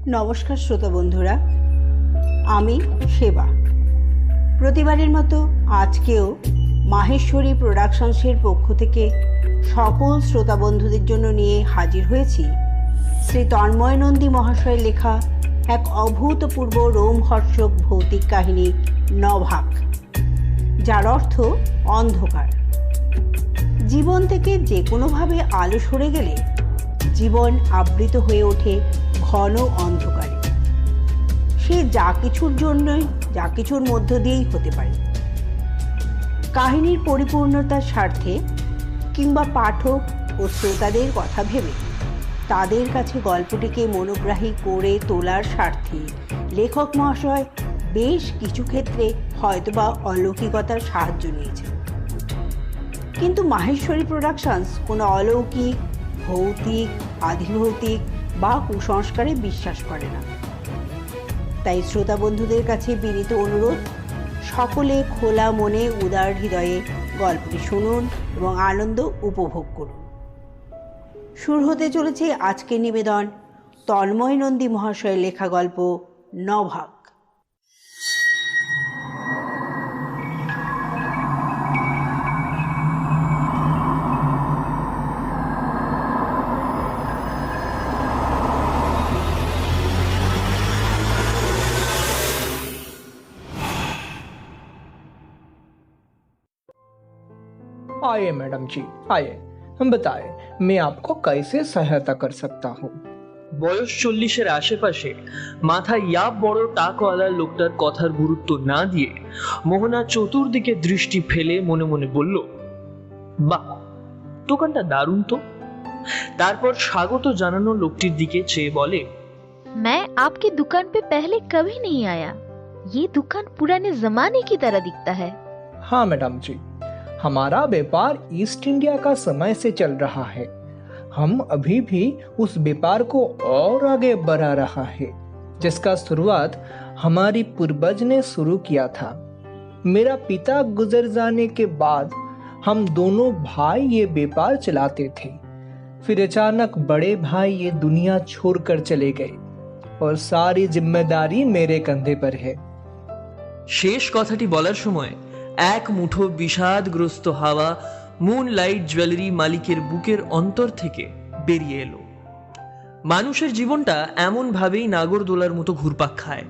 নমস্কার শ্রোতা বন্ধুরা, আমি সেবা। প্রতিবারের মতো আজকেও মাহেশ্বরী প্রোডাকশনসের পক্ষ থেকে সকল শ্রোতা বন্ধুদের জন্য নিয়ে হাজির হয়েছি শ্রী তন্ময় নন্দী মহাশয়ের লেখা এক অভূতপূর্ব রোমহর্ষক ভৌতিক কাহিনী নভাগ, যার অর্থ অন্ধকার। জীবন থেকে যে কোনোভাবে আলো সরে গেলে জীবন আবৃত হয়ে ওঠে ঘন অন্ধকারে। সে যা কিছুর জন্যই, যা কিছুর মধ্য দিয়েই হতে পারে। কাহিনীর পরিপূর্ণতার স্বার্থে কিংবা পাঠক ও শ্রোতাদের কথা ভেবে তাদের কাছে গল্পটিকে মনোগ্রাহী করে তোলার স্বার্থে লেখক মহাশয় বেশ কিছু ক্ষেত্রে হয়তোবা অলৌকিকতার সাহায্য নিয়েছেন। কিন্তু মাহেশ্বরী প্রোডাকশনস কোনো অলৌকিক, ভৌতিক, আধিভৌতিক বা কুসংস্কারে বিশ্বাস করে না। তাই শ্রোতা বন্ধুদের কাছে বিনীত অনুরোধ, সকলে খোলা মনে উদার হৃদয়ে গল্পটি শুনুন এবং আনন্দ উপভোগ করুন। শুরু হতে চলেছে আজকের নিবেদন তন্ময় নন্দী মহাশয়ের লেখা গল্প নভাগ। आइए मैडम जी, आइए, हम बताएं मैं आपको कैसे सहायता कर सकता हूँ। বয়স 40-এর আশেপাশে, মাথায় ইয়াব বড় টাকওয়ালা লোকটার কথার গুরুত্ব না দিয়ে মোহনা চতুর্দিকে দৃষ্টি ফেলে মনে মনে বলল, বাহ, দোকানটা দারুণ তো। তারপর স্বাগত জানানো লোকটির দিকে চেয়ে বলে, मैं आपकी दुकान पे पहले कभी नहीं आया। ये दुकान पुराने जमाने की तरह दिखता है। हाँ मैडम जी, हमारा व्यापार ईस्ट इंडिया का समय से चल रहा है। हम अभी भी उस व्यापार को और आगे बढ़ा रहा है जिसका शुरुआत हमारी पूर्वज ने शुरू किया था। मेरा पिता गुजर जाने के बाद हम दोनों भाई ये व्यापार चलाते थे। फिर अचानक बड़े भाई ये दुनिया छोड़कर चले गए और सारी जिम्मेदारी मेरे कंधे पर है। শেষ কথাটি বলার সময় এক মুঠো বিষাদগ্রস্ত হাওয়া মুনলাইট জুয়েলারি মালিকের বুকের অন্তর থেকে বেরিয়ে এলো। মানুষের জীবনটা এমন ভাবেই নাগরদোলার মতো ঘুরপাক খায়,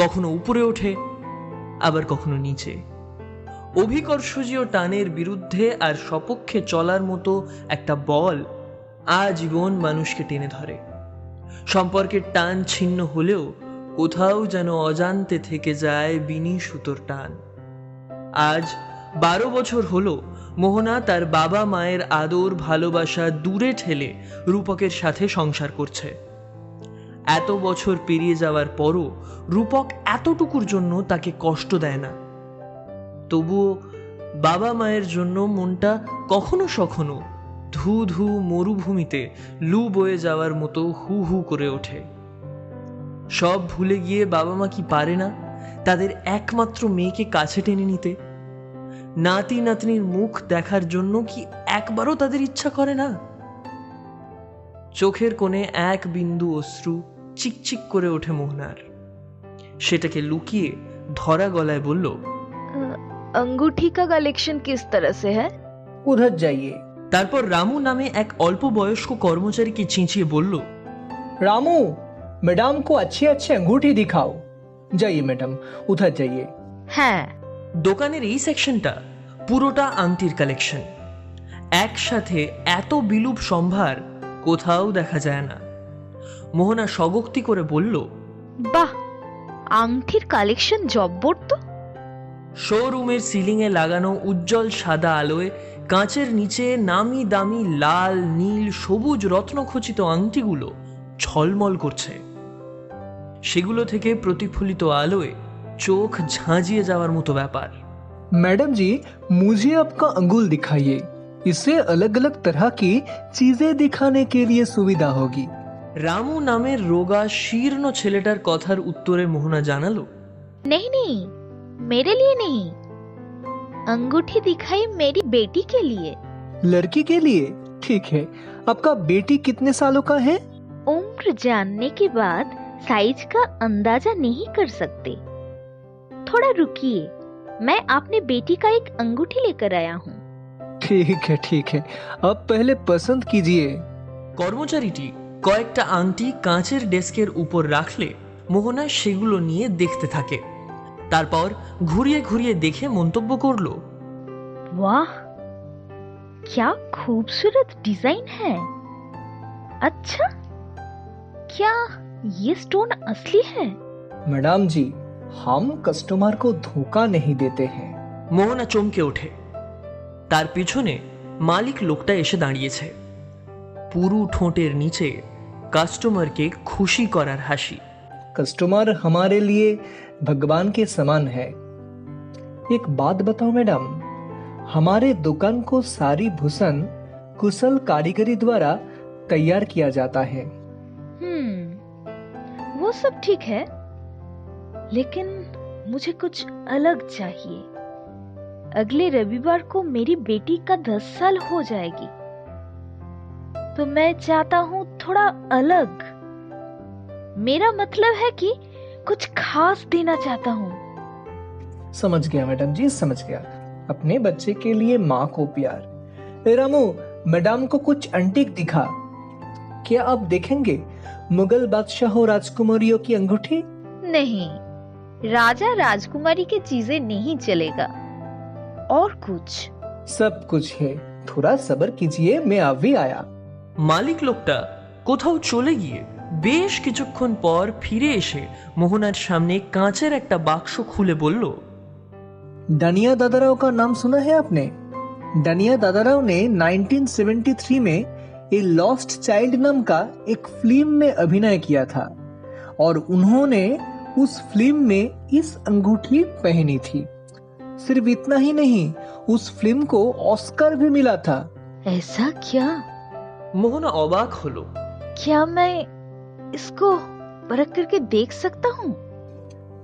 কখনো উপরে ওঠে আবার কখনো নিচে। অভিকর্ষজীয় টানের বিরুদ্ধে আর সপক্ষে চলার মতো একটা বল আজীবন মানুষকে টেনে ধরে। সম্পর্কের টান ছিন্ন হলেও কোথাও যেন অজান্তে থেকে যায় বিনি সুতোর টান। আজ 12 বছর হলো মোহনা তার বাবা মায়ের আদর ভালোবাসা দূরে ঠেলে রূপকের সাথে সংসার করছে। এত বছর পেরিয়ে যাওয়ার পরও রূপক এতটুকুর জন্য তাকে কষ্ট দেয় না। তবুও বাবা মায়ের জন্য মনটা কখনো সখনো ধু ধু মরুভূমিতে লু বয়ে যাওয়ার মতো হু হু করে ওঠে। সব ভুলে গিয়ে বাবা মা কি পারে না তাদের একমাত্র মেয়েকে কাছে টেনে নিতে? নাতি নাতনির মুখ দেখার জন্য কি একবারও তাদের ইচ্ছা করে না? চোখের কোণে এক বিন্দু অশ্রু চিকচিক করে ওঠে মোহনার। সেটাকে লুকিয়ে ধরা গলায় বলল, अंगूठी का कलेक्शन किस तरह से है? उधर जाइए। তারপর রামু নামে এক অল্প বয়স্ক কর্মচারীকে চেঁচিয়ে বলল, रामू, मैडम को अच्छे अच्छे अंगूठी दिखाओ। जाइए मैडम, उधर जाइए। হ্যাঁ, দোকানের এই সেকশনটা পুরোটা আংটির কালেকশন। একসাথে এত বিলুপ সম্ভার কোথাও দেখা যায় না। মোহনা স্বগক্তি করে বলল, বাহ, আংটির কালেকশন জব্বর তো। শোরুমের সিলিংয়ে লাগানো উজ্জ্বল সাদা আলোয় কাঁচের নিচে নামি দামি লাল, নীল, সবুজ রত্নখচিত আংটিগুলো ঝলমল করছে। সেগুলো থেকে প্রতিফলিত আলোয় চোখ ঝাঁঝিয়ে যাওয়ার মতো ব্যাপার। मैडम जी, मुझे आपका अंगुल दिखाइए। इससे अलग अलग तरह की चीजें दिखाने के लिए सुविधा होगी। রামু নামের রোগা শীর্ণ ছেলেটার কথার উত্তরে মোহনা জানালো, नहीं नहीं, मेरे लिए नहीं, अंगूठी दिखाई मेरी बेटी के लिए। लड़की के लिए? ठीक है। आपका बेटी कितने सालों का है? उम्र जानने के बाद साइज का अंदाजा नहीं कर सकते। थोड़ा रुकिए, मैं अपने बेटी का एक अंगूठी लेकर आया हूँ। ठीक है, अब पहले पसंद कीजिए। কর্মচারীটি কয়েকটা আংটি কাঁচের ডেস্কের উপর রাখলে মোহনা সেগুলো নিয়ে দেখতে থাকে। তারপর ঘুরিয়ে ঘুরিয়ে দেখে মন্তব্য করলো, वाह, क्या खूबसूरत डिजाइन है। अच्छा, क्या ये स्टोन असली है? मैडम जी, हम कस्टमर को धोखा नहीं देते हैं। মোহনা চমকে ওঠে। তার পিছনে মালিক লোকটা এসে দাঁড়িয়েছে। পুরু ঠোঁটের নিচে কাস্টমারকে খুশি করার হাসি। कस्टमर हमारे लिए भगवान के समान है। एक बात बताओ मैडम, हमारे दुकान को सारी भूषण कुशल कारीगरी द्वारा तैयार किया जाता है। वो सब ठीक है, लेकिन मुझे कुछ अलग चाहिए। अगले रविवार को मेरी बेटी का 10 साल हो जाएगी, तो मैं चाहता हूँ थोड़ा अलग। मेरा मतलब है कि कुछ खास देना चाहता हूँ। समझ गया मैडम जी, समझ गया। अपने बच्चे के लिए माँ को प्यार। ए रामू, मैडम को कुछ एंटीक दिखा। क्या आप देखेंगे मुगल बादशाहों राजकुमारियों की अंगूठी? नहीं, राजा राजकुमारी की चीजें नहीं चलेगा, और कुछ। सब कुछ है, थोड़ा सब्र कीजिए, मैं अभी आया। মালিক লোকটা কোথাও চলে গিয়ে বেশ কিছুক্ষণ পর ফিরে এসে মোহনার সামনে কাঁচের একটা বাক্স খুলে বলল, दानिया दादाराव का नाम सुना है आपने? दानिया दादाराव ने 1973 में ए लॉस्ट चाइल्ड नाम का एक फिल्म में अभिनय किया था और उन्होंने उस फिल्म में इस अंगूठी पहनी थी। सिर्फ इतना ही नहीं, उस फिल्म को ऑस्कर भी मिला था। ऐसा क्या? মোহনা অবাক হলো। क्या मैं इसको परख करके देख सकता हूँ?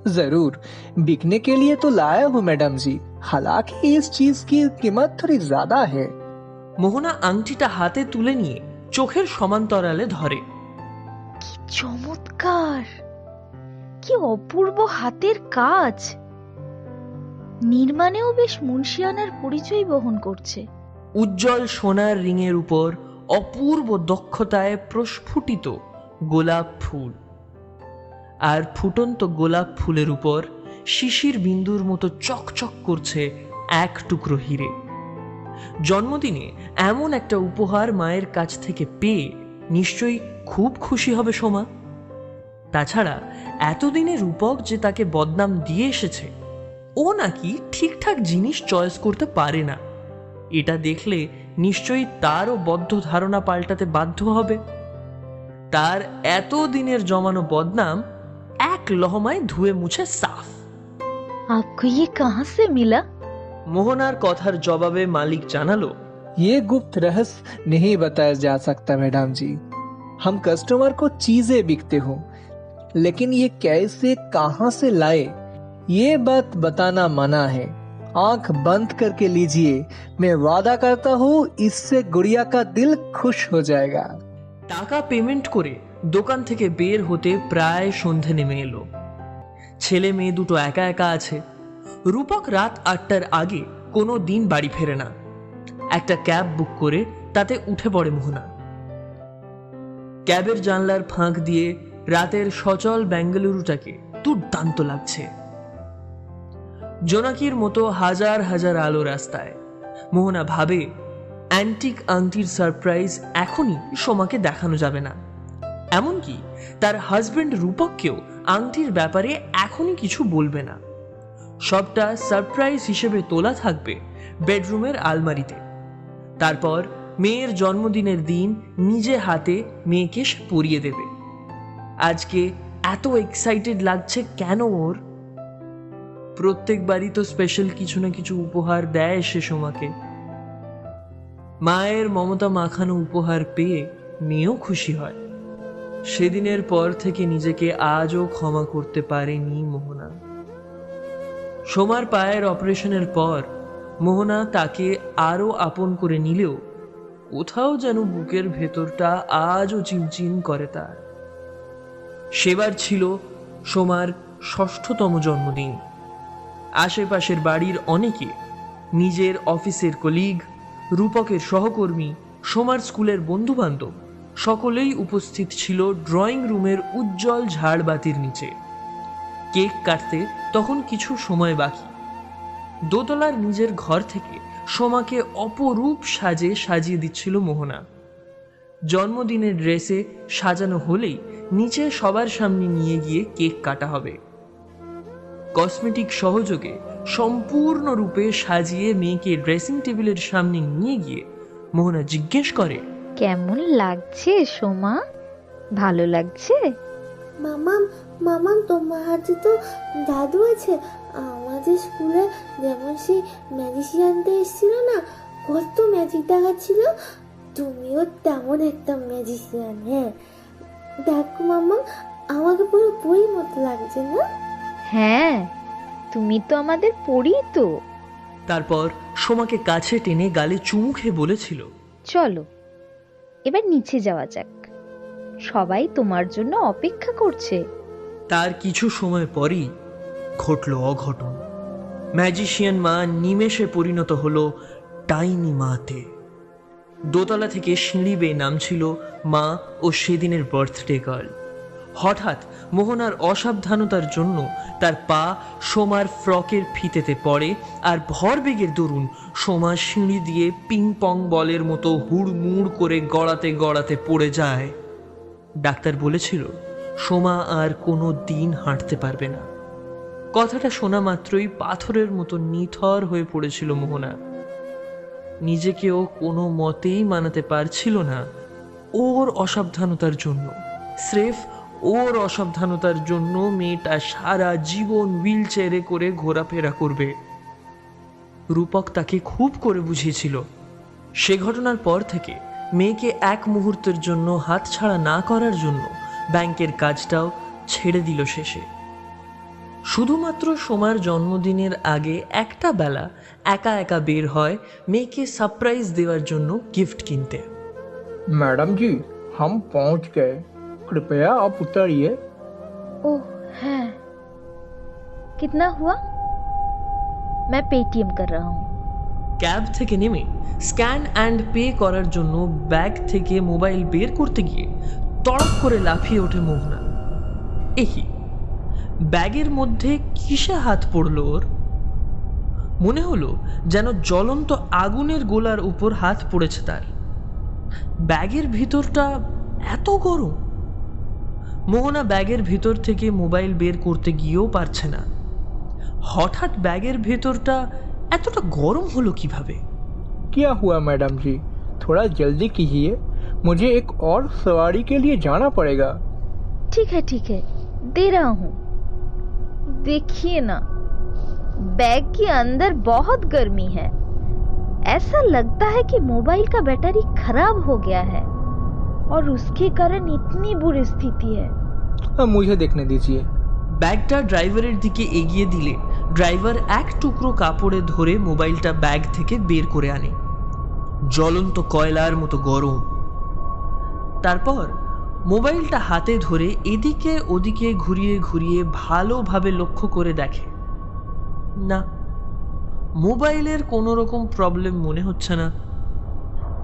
जरूर, बिकने के लिए तो लाया हूँ मैडम जी, हालांकि इस चीज की कीमत थोड़ी ज्यादा है। মোহনা আংটিটা হাতে তুলে নিয়ে চোখের সমান্তরালে ধরে। কি চমৎকার, কি অপূর্ব হাতের কাজ। নির্মাণেও বেশ মুন্সিয়ানার পরিচয় বহন করছে। উজ্জ্বল সোনার রিংয়ের উপর অপূর্ব দক্ষতায় প্রস্ফুটিত গোলাপ ফুল, আর ফুটন্ত গোলাপ ফুলের উপর শিশির বিন্দুর মতো চকচক করছে এক টুকরো হিরে। জন্মদিনে এমন একটা উপহার মায়ের কাছ থেকে পেয়ে নিশ্চয়ই খুব খুশি হবে সোমা। তাছাড়া এতদিনে রূপক যে তাকে বদনাম দিয়ে এসেছে, ও নাকি ঠিকঠাক জিনিস চয়েস করতে পারে না, এটা দেখলে নিশ্চয়ই তারও বদ্ধ ধারণা পাল্টাতে বাধ্য হবে। তার এতদিনের জমানো বদনাম এক লহমায় ধুয়ে মুছে সাফ। आपको ये कहाँ से मिला? মোহনার কথার জবাবে মালিক জানালো, ये गुप्त रहस्य नहीं बताया जा सकता मैडम जी। हम कस्टमर को चीजें बिकते हो, लेकिन ये कैसे कहां से लाए ये बात बताना मना है। आंख बंद करके लीजिए, मैं वादा करता हूँ इससे गुड़िया का दिल खुश हो जाएगा। টাকা পেমেন্ট করে দোকান থেকে বের হতে প্রায় সন্ধে নেমে এলো। ছেলে মেয়ে দুটো একা একা আছে। রূপক রাত 8টার আগে কোনো দিন বাড়ি ফেরে না। একটা ক্যাব বুক করে তাতে উঠে পড়ে মোহনা। ক্যাবের জানলার ফাঁক দিয়ে রাতের সচল বেঙ্গালুরুটাকে দুর্দান্ত লাগছে। জোনাকির মতো হাজার হাজার আলো রাস্তায়। মোহনা ভাবে, অ্যান্টিক আংটির সারপ্রাইজ এখনই সোমাকে দেখানো যাবে না। এমনকি তার হাজবেন্ড রূপককেও আংটির ব্যাপারে এখনই কিছু বলবে না। সবটা সারপ্রাইজ হিসেবে তোলা থাকবে বেডরুমের আলমারিতে। তারপর মেয়ের জন্মদিনের দিন নিজে হাতে মেয়েকে সে পরিয়ে দেবে। আজকে এত এক্সাইটেড লাগছে কেন ওর? প্রত্যেকবারই তো স্পেশাল কিছু না কিছু উপহার দেয় সে সোমাকে। মায়ের মমতা মাখানো উপহার পেয়ে মেয়েও খুশি হয়। সেদিনের পর থেকে নিজেকে আজও ক্ষমা করতে পারেনি মোহনা। সোমার পায়ের অপারেশনের পর মোহনা তাকে আরো আপন করে নিলেও কোথাও যেন বুকের ভেতরটা আজও চিনচিন করে তার। সেবার ছিল সোমার ৬ষ্ঠতম জন্মদিন। আশেপাশের বাড়ির অনেকে, নিজের অফিসের কলিগ, রূপকের সহকর্মী, সোমার স্কুলের বন্ধুবান্ধব সকলেই উপস্থিত ছিল ড্রয়িং রুমের উজ্জ্বল ঝাড়বাতির নিচে। কেক কাটতে তখন কিছু সময় বাকি। দোতলার নিজের ঘর থেকে সোমাকে অপরূপ সাজিয়ে দিচ্ছিল মোহনা। জন্মদিনের ড্রেসে সাজানো হলেই নিচে সবার সামনে নিয়ে গিয়ে কেক কাটা হবে। কসমেটিক সহযোগে সম্পূর্ণরূপে সাজিয়ে মেয়েকে ড্রেসিং টেবিলের সামনে নিয়ে গিয়ে মোহনা জিজ্ঞেস করে, কেমন লাগছে সোমা? ভালো লাগছে? মামাম মামাম তোমার হাতে তো জাদু আছে। আমাদের স্কুলে যেমন সেই ম্যাজিশিয়ানটা এসেছিল না, কত ম্যাজিক দেখাচ্ছিল, তুমিও তেমন একটা ম্যাজিশিয়ান। হ্যাঁ দেখো মামাম, আমাকে পুরো পরীর মতো লাগছে না? হ্যাঁ, তুমি তো আমাদের পড়ি তো। তারপর সোমাকে কাছে টেনে গালে চুমু খেয়ে বলেছিল, চলো এবার নিচে যাওয়া যাক, সবাই তোমার জন্য অপেক্ষা করছে। তার কিছু সময় পরই ঘটল অঘটন। ম্যাজিশিয়ান মা নিমেষে পরিণত হলো টাইনি মাতে। দোতলা থেকে সিঁড়ি বেয়ে নামছিল মা ও সেদিনের বার্থডে গার্ল। হঠাৎ মোহনার অসাবধানতার জন্য তার পা সোমার ফ্রকের ফিতেতে পড়ে, আর ভরবেগের দরুন সোমা সিঁড়ি দিয়ে পিং পং বলের মতো হুড়মুড় করে গড়াতে গড়াতে পড়ে যায়। ডাক্তার বলেছিল সোমা আর কোনো দিন হাঁটতে পারবে না। কথাটা শোনা মাত্রই পাথরের মতো নিথর হয়ে পড়েছিল মোহনা। নিজেকেও কোনো মতেই মানাতে পারছিল না ওর অসাবধানতার জন্য। স্রেফ ওর অসাবধানতার জন্য মেয়েটা সারা জীবন হুইল চেয়ারে করে ঘোরাফেরা করবে। রূপক তাকে খুব করে বুঝিয়েছিল। সে ঘটনার পর থেকে মেয়েকে এক মুহূর্তের জন্য হাতছাড়া না করার জন্য ব্যাংকের কাজটাও ছেড়ে দিল শেষে। শুধুমাত্র সোমার জন্মদিনের আগে একটা বেলা একা একা বের হয় মেয়েকে সারপ্রাইজ দেওয়ার জন্য গিফট কিনতে। मैडम जी, हम पहुंच गए, कृपया आप उतरिए। ओह है, कितना हुआ? मैं पेटीएम कर रहा हूँ। ক্যাব থেকে নেমে স্ক্যান অ্যান্ড পে করার জন্য ব্যাগ থেকে মোবাইল বের করতে গিয়ে তড়ক করে লাফিয়ে ওঠে মোহনা। একি, ব্যাগের মধ্যে কিসে হাত পড়ল ওর? মনে হলো যেন জ্বলন্ত আগুনের গোলার উপর হাত পড়েছে তার। ব্যাগের ভিতরটা এত গরম। মোহনা ব্যাগের ভিতর থেকে মোবাইল বের করতে গিয়েও পারছে না। হঠাৎ ব্যাগের ভেতরটা এতটা গরম হলো কিভাবে? क्या हुआ मैडम जी? थोड़ा जल्दी कीजिए, मुझे एक और सवारी के लिए जाना पड़ेगा। ठीक है, दे रहा हूँ। देखिए ना, बैग के अंदर बहुत गर्मी है। ऐसा लगता है कि मोबाइल का बैटरी खराब हो गया है और उसके कारण इतनी बुरी स्थिति है। अब मुझे देखने दीजिए। ব্যাগটা ড্রাইভারের দিকে এগিয়ে দিলে ড্রাইভার এক টুকরো কাপড়ে ধরে মোবাইলটা ব্যাগ থেকে বের করে আনে। জ্বলন্ত কয়লার মতো গরম। তারপর মোবাইলটা হাতে ধরে এদিকে ওদিকে ঘুরিয়ে ঘুরিয়ে ভালোভাবে লক্ষ্য করে দেখে, না, মোবাইলের কোনো রকম প্রবলেম মনে হচ্ছে না।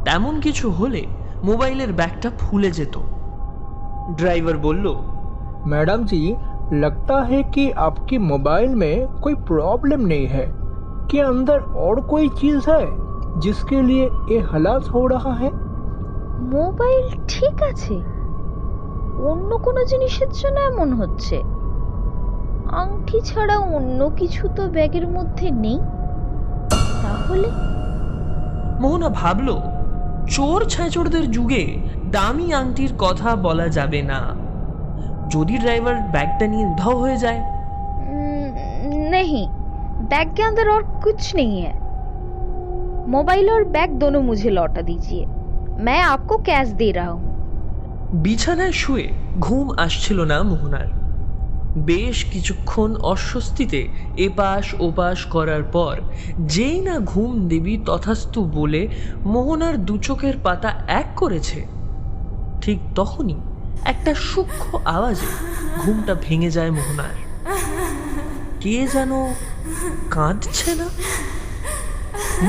তেমন কিছু হলে মোবাইলের ব্যাগটা ফুলে যেত। ড্রাইভার বলল, मैडम जी, लगता है कि आपकी मोबाइल में कोई प्रॉब्लम नहीं है। क्या अंदर और कोई चीज है जिसके लिए ये हालात हो रहा है? মোবাইল ঠিক আছে, অন্য কোনো জিনিসের জন্য এমন হচ্ছে। আংটি ছাড়া অন্য কিছু তো ব্যাগের মধ্যে নেই। তাহলে মোহনা ভাবল, চোর ছেঁচড়দের যুগে দামি আংটির কথা বলা যাবে না। যদি ড্রাইভার ব্যাগটা নিয়ে উধাও হয়ে যায়। नहीं, बैग के अंदर और कुछ नहीं है। मोबाइल और बैग दोनों मुझे लौटा दीजिए, मैं आपको कैश दे रहा हूँ। বিছানায় শুয়ে ঘুম আসছিল না মোহনার। বেশ কিছুক্ষণ অস্বস্তিতে এপাশ ওপাশ করার পর যেই না ঘুম দেবী তথাস্তু বলে মোহনার দু চোখের পাতা এক করেছে, ঠিক তখনই একটা সূক্ষ্ম আওয়াজে ঘুমটা ভেঙে যায় মোহনার। কে যেন কাঁদছে না?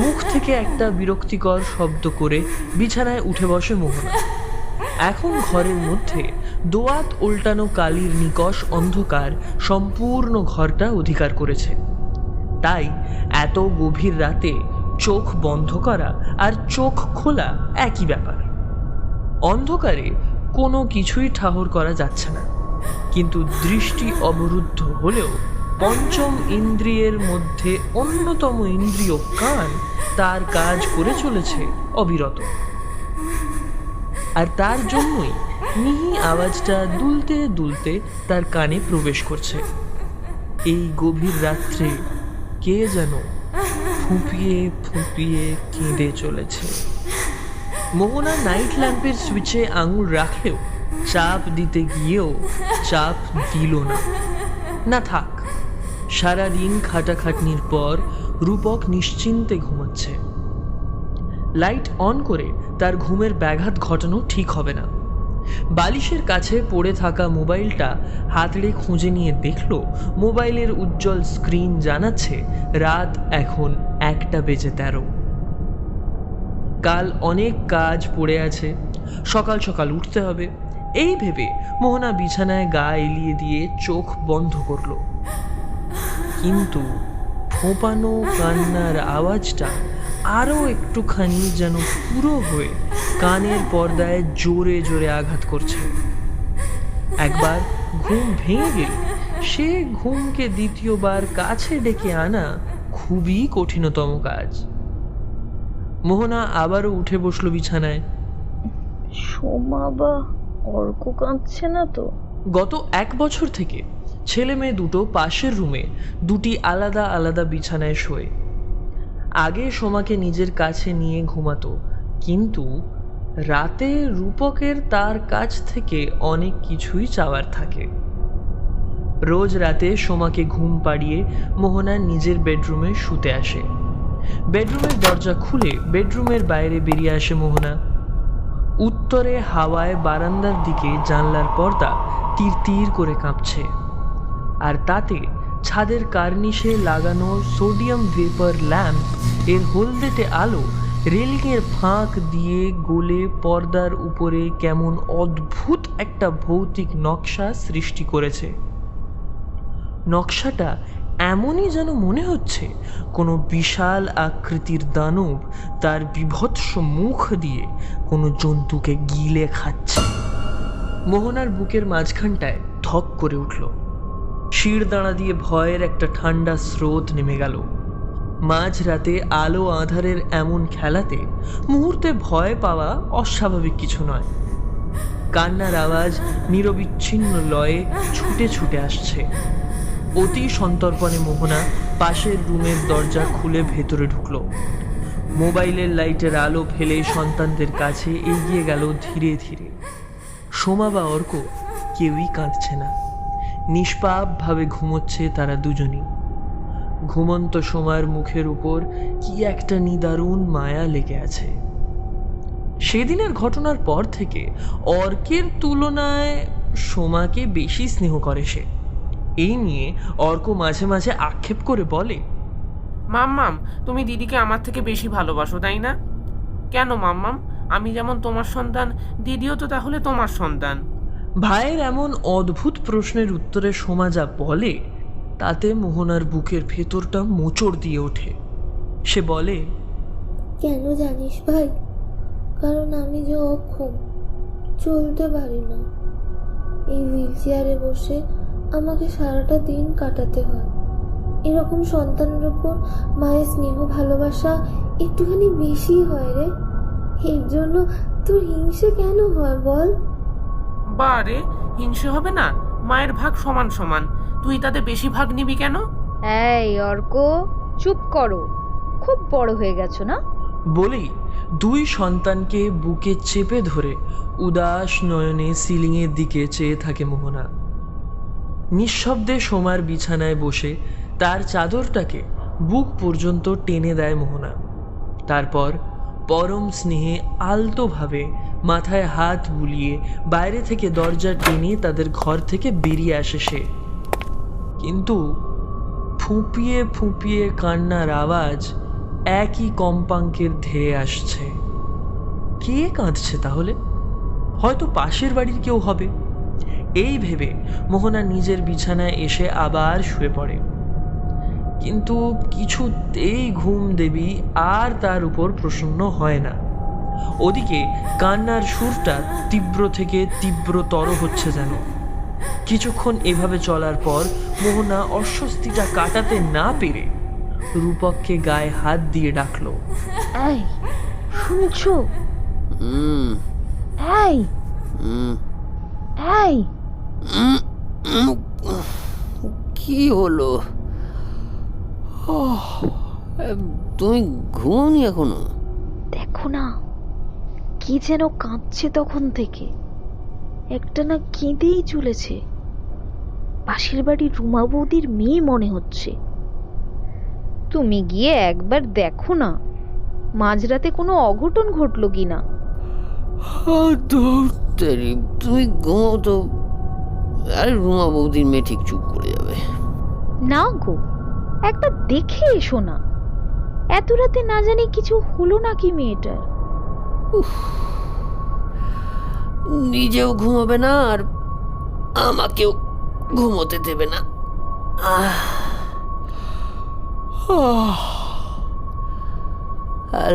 মুখ থেকে একটা বিরক্তিকর শব্দ করে বিছানায় উঠে বসে মোহনা। এখন ঘরের মধ্যে দোয়াত উল্টানো কালির নিকষ অন্ধকার সম্পূর্ণ ঘরটা অধিকার করেছে। তাই এত গভীর রাতে চোখ বন্ধ করা আর চোখ খোলা একই ব্যাপার। অন্ধকারে কোনো কিছুই ঠাহর করা যাচ্ছে না, কিন্তু দৃষ্টি অবরুদ্ধ হলেও পঞ্চম ইন্দ্রিয়ের মধ্যে অন্যতম ইন্দ্রিয় কান তার কাজ করে চলেছে অবিরত। আর তার জন্যই মিহি আওয়াজটা দুলতে দুলতে তার কানে প্রবেশ করছে। এই গভীর রাত্রে কে যেন ফুঁপিয়ে ফুঁপিয়ে কেঁদে চলেছে। মোহনা নাইট ল্যাম্পের সুইচে আঙুল রাখলেও চাপ দিতে গিয়েও চাপ দিল না। না থাক, সারাদিন খাটাখাটনির পর রূপক নিশ্চিন্তে ঘুমাচ্ছে। লাইট অন করে তার ঘুমের ব্যাঘাত ঘটানো ঠিক হবে না। বালিশের কাছে পড়ে থাকা মোবাইলটা হাতড়ে খুঁজে নিয়ে দেখল মোবাইলের উজ্জ্বল স্ক্রিন জানাচ্ছে রাত এখন 1:13। কাল অনেক কাজ পড়ে আছে, সকাল সকাল উঠতে হবে। এই ভেবে মোহনা বিছানায় গা এলিয়ে দিয়ে চোখ বন্ধ করল। কিন্তু ফোঁপানো কান্নার আওয়াজটা আরও একটুখানি যেন পুরো হয়ে কানের পর্দায় জোরে জোরে আঘাত করছে। একবার ঘুম ভেঙে গেলে সে ঘুমকে দ্বিতীয়বার কাছে ডেকে আনা খুবই কঠিনতম কাজ। মোহনা আবারও উঠে বসল বিছানায়। সোমা বা অর্ক কাঁদছে না তো? গত 1 বছর থেকে ছেলে মেয়ে দুটো পাশের রুমে দুটি আলাদা আলাদা বিছানায় শোয়। আগে সোমাকে নিজের কাছে নিয়ে ঘুমাতো, কিন্তু রাতে রূপকের তার কাছ থেকে অনেক কিছুই চাওয়ার থাকে। রোজ রাতে সোমাকে ঘুম পাড়িয়ে মোহনা নিজের বেডরুমে শুতে আসে। বেডরুমের দরজা খুলে বেডরুমের বাইরে বেরিয়ে আসে মোহনা। উত্তরে হাওয়ায় বারান্দার দিকে জানলার পর্দা তীর তীর করে কাঁপছে, আর তাতে ছাদের কার্নিশে লাগানো সোডিয়াম ভেপার ল্যাম্প এর হলদেটে আলো রেলিংয়ের ফাঁক দিয়ে গলে পর্দার উপরে কেমন অদ্ভুত একটা ভৌতিক নকশা সৃষ্টি করেছে। নকশাটা এমনই যেন মনে হচ্ছে কোনো বিশাল আকৃতির দানব তার বিভৎস মুখ দিয়ে কোনো জন্তুকে গিলে খাচ্ছে। মোহনার বুকের মাঝখানটায় ধক করে উঠল। শিরদাঁড়া দিয়ে ভয়ের একটা ঠান্ডা স্রোত নেমে গেল। মাঝরাতে আলো আঁধারের এমন খেলাতে মুহূর্তে ভয় পাওয়া অস্বাভাবিক কিছু নয়। কান্নার আওয়াজ নিরবিচ্ছিন্ন লয়ে ছুটে ছুটে আসছে। অতি সন্তর্পণে মোহনা পাশের রুমের দরজা খুলে ভেতরে ঢুকল। মোবাইলের লাইটের আলো ফেলে সন্তানদের কাছে এগিয়ে গেল ধীরে ধীরে। সোমা বা অর্ক কেউই কাঁদছে না, নিষ্পাপভাবে ঘুমোচ্ছে তারা দুজনই। ঘুমন্ত সোমার মুখের উপর কি একটা নিদারুণ মায়া লেগে আছে। সেদিনের ঘটনার পর থেকে অর্কের তুলনায় সোমাকে বেশি স্নেহ করে সে। এই নিয়ে অর্ক মাঝে মাঝে আক্ষেপ করে বলে, মাম্মাম, তুমি দিদিকে আমার থেকে বেশি ভালোবাসো, তাই না? কেন মাম্মাম? আমি যেমন তোমার সন্তান, দিদিও তো তাহলে তোমার সন্তান। ভাইয়ের এমন অদ্ভুত প্রশ্নের উত্তরে সোমা যা বলে তাতে মোহনার বুকের ভেতরটা মোচড় দিয়ে ওঠে। সে বলে, কেন জানিস ভাই? কারণ আমি যে অক্ষম, চলতে পারি না। এই হুইল চেয়ারে বসে আমাকে সারাটা দিন কাটাতে হয়। এরকম সন্তানের উপর মায়ের স্নেহ ভালোবাসা একটুখানি বেশি হয় রে। এর জন্য তোর হিংসে কেন হয় বল? বারে, হিংসে হবে না? মায়ের ভাগ সমান সমান, তুই তাতে বেশি ভাগ নিবি কেন? এই অর্ক, চুপ করো, খুব বড় হয়ে গেছো না? বলেই দুই সন্তানকে বুকে চেপে ধরে উদাস নয়নে সিলিংয়ের দিকে চেয়ে থাকে মোহনা। নিঃশব্দে সোমার বিছানায় বসে তার চাদরটাকে বুক পর্যন্ত টেনে দেয় মোহনা। তারপর পরম স্নেহে আলতোভাবে মাথায় হাত বুলিয়ে বাইরে থেকে দরজা টেনে তাদের ঘর থেকে বেরিয়ে আসে সে। কিন্তু ফুঁপিয়ে ফুঁপিয়ে কান্নার আওয়াজ একই কম্পাঙ্কের ধেয়ে আসছে। কে কাঁদছে তাহলে? হয়তো পাশের বাড়ির কেউ হবে। এই ভেবে মোহনা নিজের বিছানায় এসে আবার শুয়ে পড়ে। কিন্তু কিছুতেই ঘুম দেবী আর তার উপর প্রসন্ন হয় না। ওদিকে কান্নার সুরটা তীব্র থেকে তীব্রতর হচ্ছে যেন। কিছুক্ষণ এভাবে চলার পর মোহনা অস্বস্তিটা কাটাতে না পেরে রূপককে গায়ে হাত দিয়ে ডাকলো। এই শুনছো? এই এই কি হলো? তুমি ঘুমোনি এখনো? দেখো না, কি যেন কাঁদছে তখন থেকে, একটা না কেঁদেই চলেছে। পাশের বাড়ির রুমা বৌদির মেয়ে মনে হচ্ছে। তুমি গিয়ে একবার দেখো না, মাঝরাতে কোনো অঘটন ঘটলো কিনা। তুমি ঘুমাও তো। আরে রুমা বৌদির মেয়ে ঠিক চুপ করে যাবে। না গো, একবার দেখে এসো না। এত রাতে না জানি কিছু হলো নাকি মেয়েটার। নিজেও ঘুমাবে না আর আমাকেও ঘুমোতে দেবে না।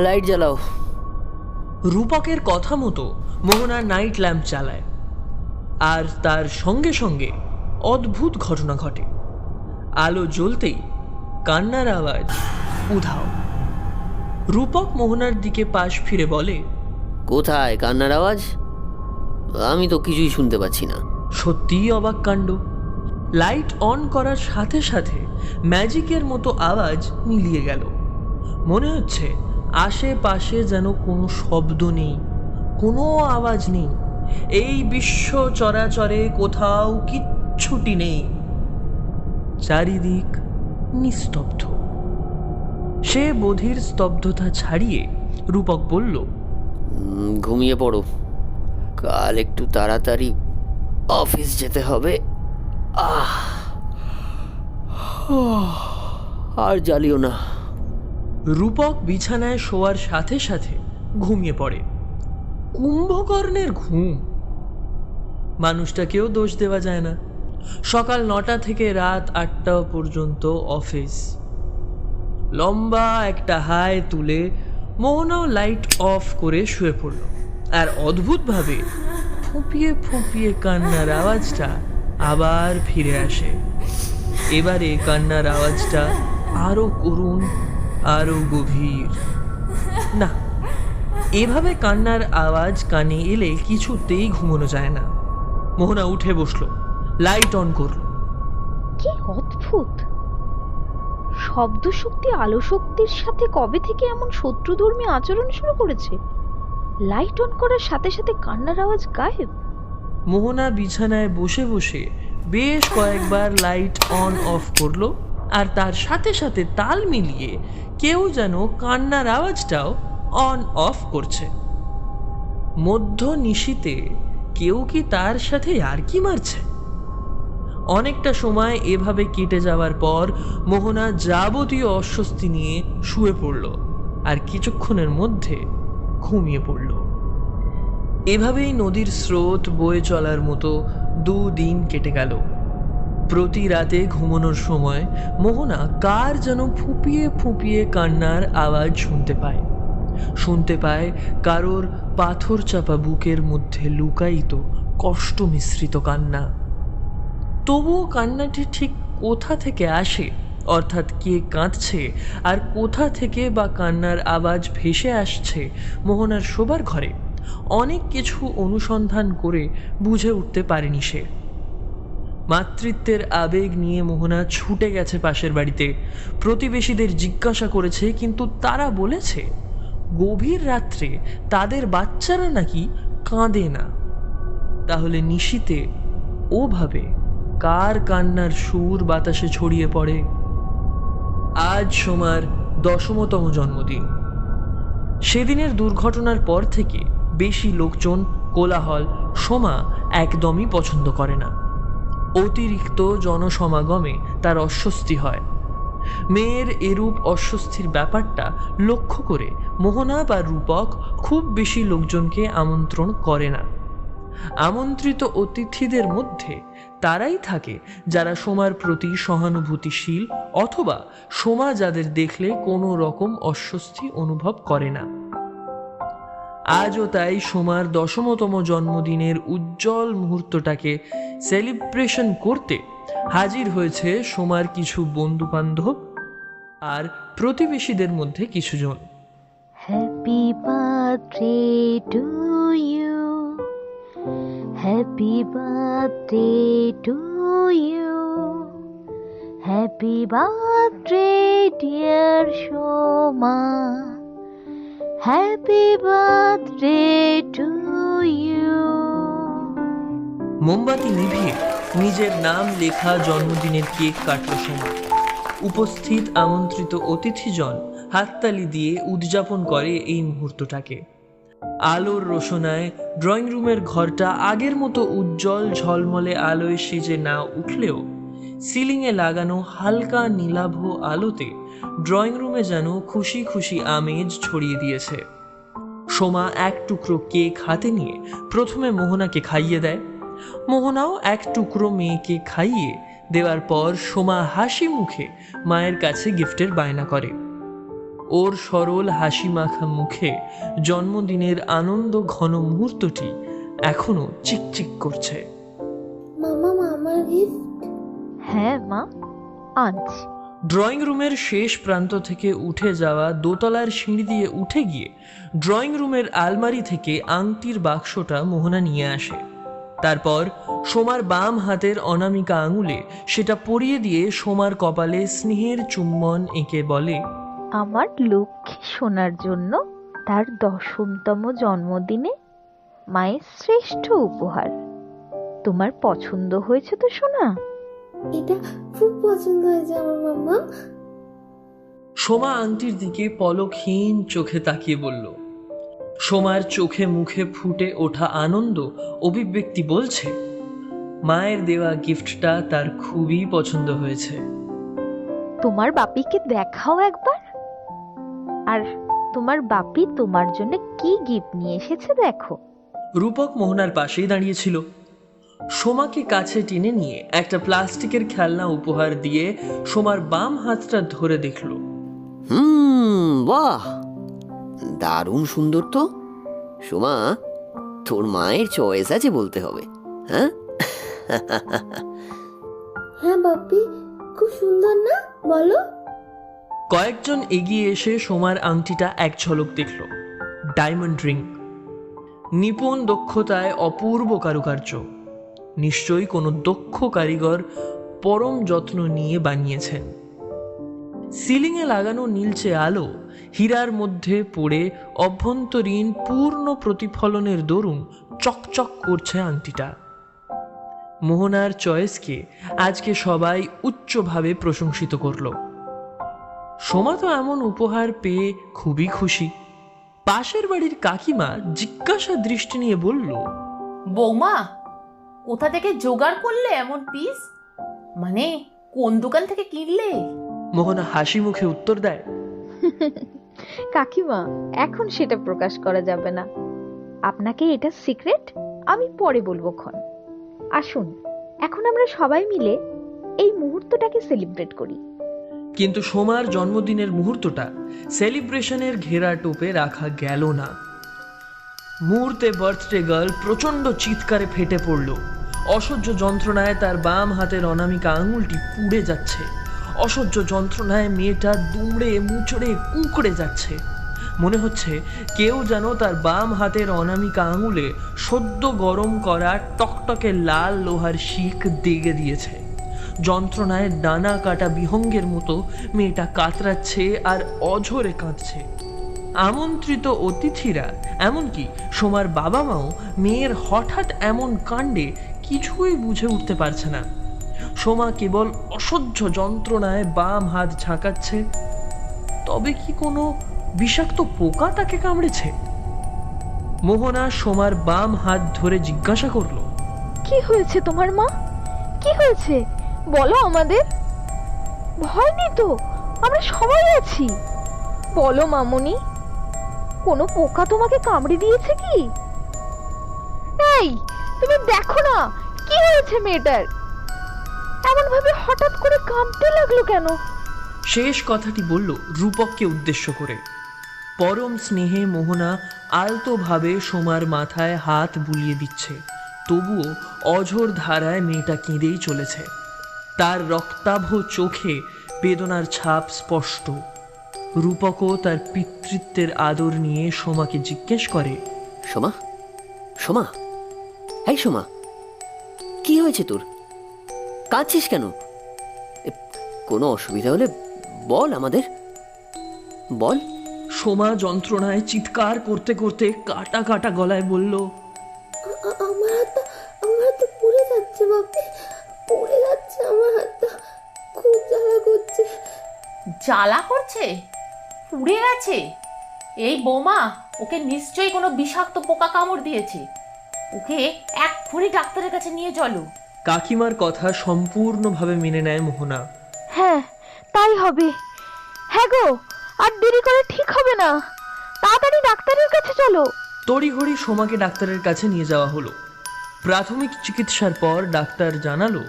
লাইট জ্বালাও। রূপকের কথা মতো মোহনা নাইট ল্যাম্প চালায়, আর তার সঙ্গে সঙ্গে অদ্ভুত ঘটনা ঘটে। আলো জ্বলতেই কান্নার আওয়াজ উধাও। রূপক মোহনার দিকে পাশ ফিরে বলে, কোথায় কান্নার আওয়াজ? আমি তো কিছুই শুনতে পাচ্ছি না। সত্যিই অবাক কাণ্ড। লাইট অন করার সাথে সাথে ম্যাজিকের মতো আওয়াজ মিলিয়ে গেল। মনে হচ্ছে আশেপাশে যেন কোনো শব্দ নেই, কোনো আওয়াজ নেই। এই বিশ্ব চরাচরে কোথাও কিচ্ছুটি নেই। চারিদিক নিস্তব্ধ। সে বধির স্তব্ধতা ছাড়িয়ে রূপক বলল, ঘুমিয়ে পড়ো, কাল একটু তাড়াতাড়ি অফিস যেতে হবে। আর জ্বালিও না। রূপক বিছানায় শোয়ার সাথে সাথে ঘুমিয়ে পড়ে। কুম্ভকর্ণের ঘুম। মানুষটাকেও দোষ দেওয়া যায় না। সকাল 9টা থেকে রাত 8টা পর্যন্ত অফিস। লম্বা একটা হাই তুলে মোহনাও লাইট অফ করে শুয়ে পড়ল। আর অদ্ভুতভাবে ফুঁপিয়ে ফুঁপিয়ে কান্নার আওয়াজটা আবার ফিরে আসে। এবারে কান্নার আওয়াজটা আরো করুণ, আরো গভীর। না, এভাবে কান্নার আওয়াজ কানে এলে কিছুতেই ঘুমানো যায় না। মোহনা উঠে বসলো, লাইট অন করল। কি অদ্ভুত! শব্দ শক্তি আলো শক্তির সাথে কবে থেকে এমন শত্রুধর্মী আচরণ শুরু করেছে? লাইট অন করার সাথে সাথে কান্নার আওয়াজ গায়েব। মোহনা বিছানায় বসে বসে বেশ কয়েকবার লাইট অন অফ করলো, আর তার সাথে সাথে তাল মিলিয়ে কেউ যেন কান্নার আওয়াজটাও অন অফ করছে। মধ্য নিশীতে কেউ কি তার সাথে ইয়ার্কি মারছে? অনেকটা সময় এভাবে কেটে যাওয়ার পর মোহনা যাবতীয় অস্বস্তি নিয়ে শুয়ে পড়ল, আর কিছুক্ষণের মধ্যে ঘুমিয়ে পড়ল। এভাবেই নদীর স্রোত বয়ে চলার মতো 2 দিন কেটে গেল। প্রতি রাতে ঘুমানোর সময় মোহনা কার যেন ফুঁপিয়ে ফুঁপিয়ে কান্নার আওয়াজ শুনতে পায় কারোর পাথর চাপা বুকের মধ্যে লুকায়িত কষ্ট মিশ্রিত কান্না। তবুও কান্নাটি ঠিক কোথা থেকে আসে, অর্থাৎ কে কাঁদছে আর কোথা থেকে বা কান্নার আওয়াজ ভেসে আসছে, মোহনার শোবার ঘরে অনেক কিছু অনুসন্ধান করে বুঝে উঠতে পারেনি সে। মাতৃত্বের আবেগ নিয়ে মোহনা ছুটে গেছে পাশের বাড়িতে। প্রতিবেশীদের জিজ্ঞাসা করেছে, কিন্তু তারা বলেছে গভীর রাত্রে তাদের বাচ্চারা নাকি কাঁদে না। তাহলে নিশীতে ওভাবে কার কান্নার সুর বাতাসে ছড়িয়ে পড়ে? আজ সোমার 10তম জন্মদিন। সেদিনের দুর্ঘটনার পর থেকে বেশি লোকজন, কোলাহল সোমা একদমই পছন্দ করে না। অতিরিক্ত জনসমাগমে তার অস্বস্তি হয়। মেয়ের এরূপ অস্বস্তির ব্যাপারটা লক্ষ্য করে মোহনা বা রূপক খুব বেশি লোকজনকে আমন্ত্রণ করে না। আমন্ত্রিত অতিথিদের মধ্যে তারাই থাকে যারা সোমার প্রতি সহানুভূতিশীল অথবা সোমা যাদের দেখলে কোনো রকম অস্বস্তি অনুভব করে না। আজও তাই সোমার 10তম জন্মদিনের উজ্জ্বল মুহূর্তটাকে সেলিব্রেশন করতে হাজির হয়েছে সোমার কিছু বন্ধু বান্ধব আর প্রতিবেশীদের মধ্যে কিছুজন। Happy birthday to you, happy birthday to you, happy birthday dear Soma, happy birthday to you. মোমবাতি নিভিয়ে নিজের নাম লেখা জন্মদিনের কেক কাটল সোমা। উপস্থিত আমন্ত্রিত অতিথিজন হাততালি দিয়ে উদযাপন করে এই মুহূর্তটাকে। আলোর রোশনায় ড্রয়িং রুমের ঘরটা আগের মতো উজ্জ্বল ঝলমলে আলোয় সেজে না উঠলেও সিলিংয়ে লাগানো হালকা নীলাভ আলোতে ড্রয়িং রুমে যেন খুশি খুশি আমেজ ছড়িয়ে দিয়েছে। সোমা এক টুকরো কেক হাতে নিয়ে প্রথমে মোহনাকে খাইয়ে দেয়। মোহনাও এক টুকরো মেয়েকে খাইয়ে দেওয়ার পর সোমা হাসি মুখে মায়ের কাছে গিফটের বায়না করে। ওর সরল হাসি মাখা মুখে জন্মদিনের আনন্দ ঘন মুহূর্তটি এখনো চিকচিক করছে। মামাম আমার গিফট। হ্যাঁ মা, আনছি। ড্রয়িং রুমের শেষ প্রান্ত থেকে উঠে যাওয়া দোতলার সিঁড়ি দিয়ে উঠে গিয়ে ড্রয়িং রুমের আলমারি থেকে আংটির বাক্সটা মোহনা নিয়ে আসে। তারপর সোমার বাম হাতের অনামিকা আঙুলে সেটা পরিয়ে দিয়ে সোমার কপালে স্নেহের চুম্বন এঁকে বলে, আমার লক্ষ্মী সোনার জন্য তার 10তম জন্মদিনে মায়ের শ্রেষ্ঠ উপহার। তোমার পছন্দ হয়েছে তো সোনা? এটা খুব পছন্দ হয়েছে আমার মাম্মা। সোমা আংটির দিকে পলকহীন চোখে তাকিয়ে বলল। সোমার চোখে মুখে ফুটে ওঠা আনন্দ অভিব্যক্তি বলছে মায়ের দেওয়া গিফটটা তার খুবই পছন্দ হয়েছে। তোমার বাপিকে দেখাও একবার, আর তোমার বাপি তোমার জন্য কি গিফট নিয়ে এসেছে দেখো। রূপক মোহনার পাশেই দাঁড়িয়েছিল। সোমাকে কাছে টেনে নিয়ে একটা প্লাস্টিকের খেলনা উপহার দিয়ে সোমার বাম হাতটা ধরে দেখল। বাহ, দারুণ সুন্দর তো। সোমা, তোর মায়ের চয়েস আছে বলতে হবে। হ্যাঁ হ্যাঁ বাপি, খুব সুন্দর না বলো? কয়েকজন এগিয়ে এসে সোমার আংটিটা এক ঝলক দেখল। ডায়মন্ড রিং, নিপুণ দক্ষতায় অপূর্ব কারুকার্য। নিশ্চয়ই কোনো দক্ষ কারিগর পরম যত্ন নিয়ে বানিয়েছেন। সিলিংয়ে লাগানো নীলচে আলো হীরার মধ্যে পড়ে অভ্যন্তরীণ পূর্ণ প্রতিফলনের দরুন চকচক করছে আংটিটা। মোহনার চয়েসকে আজকে সবাই উচ্চভাবে প্রশংসিত করল। সোমা তো এমন উপহার পেয়ে খুবই খুশি। পাশের বাড়ির কাকিমা জিজ্ঞাসা দৃষ্টি নিয়ে বলল, বৌমা, কোথা থেকে জোগাড় করলে এমন পিস? মানে কোন দোকান থেকে কিনলে? মোহনা হাসি মুখে উত্তর দেয়, কাকিমা, এখন সেটা প্রকাশ করা যাবে না। আপনাকে এটা সিক্রেট, আমি পরে বলবো খন। আসুন, এখন আমরা সবাই মিলে এই মুহূর্তটাকে সেলিব্রেট করি। কিন্তু সোমার জন্মদিনের মুহূর্তটা সেলিব্রেশনের ঘেরা টোপে রাখা গেল না। মুহূর্তে বার্থডে গার্ল প্রচন্ড চিৎকারে ফেটে পড়ল। অসহ্য যন্ত্রণায় তার বাম হাতের অনামিকা আঙুলটি পুড়ে যাচ্ছে। অসহ্য যন্ত্রণায় মেয়েটা দুমড়ে মুচড়ে কুঁকড়ে যাচ্ছে। মনে হচ্ছে কেউ যেন তার বাম হাতের অনামিকা আঙুলে সদ্য গরম করা টকটকে লাল লোহার শিক দেগে দিয়েছে। যন্ত্রণায় ডানা কাটা বিহঙ্গের মতো মেয়েটা কাতরাচ্ছে আর অঝরে কাঁদছে। আমন্ত্রিত অতিথিরা, এমনকি সোমার বাবা মাও মেয়ের হঠাৎ এমন কাণ্ডে কিছুই বুঝে উঠতে পারছে না। সোমা কেবল অসহ্য যন্ত্রণায় বাম হাত ঝাঁকাচ্ছে। তবে কি কোনো বিষাক্ত পোকা তাকে কামড়েছে? মোহনা সোমার বাম হাত ধরে জিজ্ঞাসা করলো, কি হয়েছে তোমার মা? কি হয়েছে বলো আমাদের। ভয় নেই তো, আমরা সবাই আছি। বলো মামুনি, কোনো পোকা তোমাকে কামড়ে দিয়েছে কি? এই তুমি দেখো না কি হয়েছে মেয়েটার, এমন ভাবে হঠাৎ করে কাঁপতে লাগলো কেন? শেষ কথাটি বলল রূপককে উদ্দেশ্য করে। পরম স্নেহে মোহনা আলতোভাবে সোমার মাথায় হাত বুলিয়ে দিচ্ছে, তবুও অঝোর ধারায় মেয়েটা কেঁদেই চলেছে। তার রক্তাভ চোখে বেদনার ছাপ স্পষ্ট। রূপকও তার পিতৃত্বের আদর নিয়ে সোমাকে জিজ্ঞেস করে, সোমা, সোমা, এই সোমা, কি হয়েছে তোর? কাঁদছিস কেন? কোনো অসুবিধা হলে বল আমাদের, বল। সোমা যন্ত্রণায় চিৎকার করতে করতে কাটা কাটা গলায় বলল, আমার হাতটা পুড়ে যাচ্ছে বাপি, পুড়ে যাচ্ছে আমার হাতটা, খুব জ্বালা করছে। জ্বালা করছে? পুড়ে গেছে? এই বৌমা, ওকে নিশ্চয়ই কোনো বিষাক্ত পোকা কামড় দিয়েছে। ওকে এক্ষুনি ডাক্তারের কাছে নিয়ে চলো। কাকিমার কথা সম্পূর্ণভাবে মেনে নেয় মোহনা। হ্যাঁ তাই হবে। হ্যাঁ গো, আর দেরি করে ঠিক হবে না, তাড়াতাড়ি ডাক্তারের কাছে চলো। তড়িঘড়ি সোমাকে ডাক্তারের কাছে নিয়ে যাওয়া হলো। প্রাথমিক চিকিৎসার পর ডাক্তার জানালো,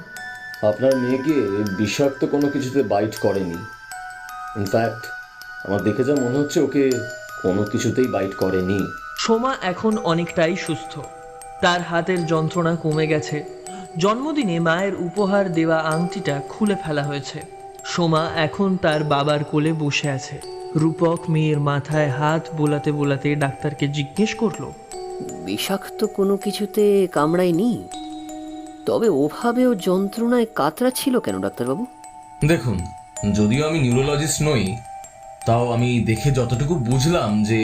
আপনার মেয়েকে বিষাক্ত কোনো কিছুতে বাইট করেনি। ইনফ্যাক্ট আমার দেখে যা মনে হচ্ছে ওকে কোনো কিছুতেই বাইট করেনি। সোমা এখন অনেকটাই সুস্থ, তার হাতের যন্ত্রণা কমে গেছে। জন্মদিনে মায়ের উপহার দেওয়া আংটিটা খুলে ফেলা হয়েছে। সোমা এখন তার বাবার কোলে বসে আছে। রূপক মেয়ের মাথায় হাত বোলাতে বোলাতে ডাক্তারকে জিজ্ঞেস করলো, বিষাক্ত কোনো কিছুতে কামড়ায়নি, তবে ওভাবেও যন্ত্রণায় কাতরাচ্ছিল কেন ডাক্তারবাবু? দেখুন, যদিও আমি নিউরোলজিস্ট নই, তাও আমি দেখে যতটুকু বুঝলাম যে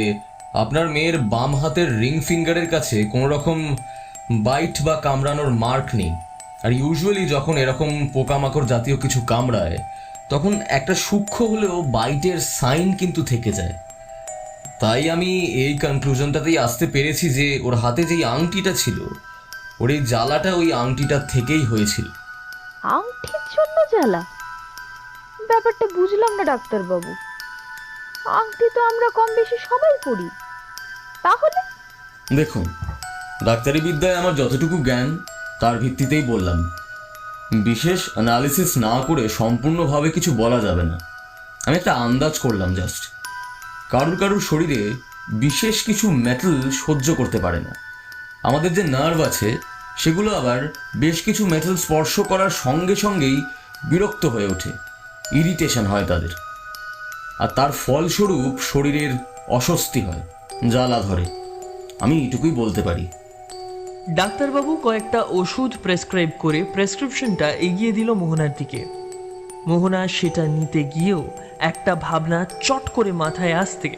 আপনার মেয়ের বাম হাতের রিং ফিঙ্গারের কাছে কোনো রকম বাইট বা কামড়ানোর মার্ক নেই। আর ইউজুয়ালি যখন এরকম পোকামাকড় জাতীয় কিছু কামড়ায় তখন একটা সূক্ষ্ম হলেও বাইটের সাইন কিন্তু থেকে যায়। তাই আমি এই কনক্লুশনটাতেই আসতে পেরেছি যে ওর হাতে যেই আংটিটা ছিল, ওর এই জ্বালাটা ওই আংটিটা থেকেই হয়েছিল। আংটির জন্য জ্বালা? ব্যাপারটা বুঝলাম না ডাক্তারবাবু। আংটি তো আমরা কম বেশি সবাই পরি, তাহলে? দেখুন, ডাক্তারি বিদ্যায় আমার যতটুকু জ্ঞান তার ভিত্তিতেই বললাম। বিশেষ অ্যানালিসিস না করে সম্পূর্ণভাবে কিছু বলা যাবে না। আমি একটা আন্দাজ করলাম জাস্ট। কারুর কারুর শরীরে বিশেষ কিছু মেটাল সহ্য করতে পারে না। আমাদের যে নার্ভ আছে সেগুলো আবার বেশ কিছু মেটাল স্পর্শ করার সঙ্গে সঙ্গেই বিরক্ত হয়ে ওঠে, ইরিটেশন হয় তাদের। আর তার ফলস্বরূপ শরীরের অস্বস্তি হয়, জ্বালা ধরে। আমি এটুকুই বলতে পারি। ডাক্তারবাবু কয়েকটা ওষুধ প্রেসক্রাইব করে প্রেসক্রিপশনটা এগিয়ে দিল মোহনার দিকে। মোহনা সেটা নিতে গিয়েও একটা ভাবনা চট করে মাথায় আসতে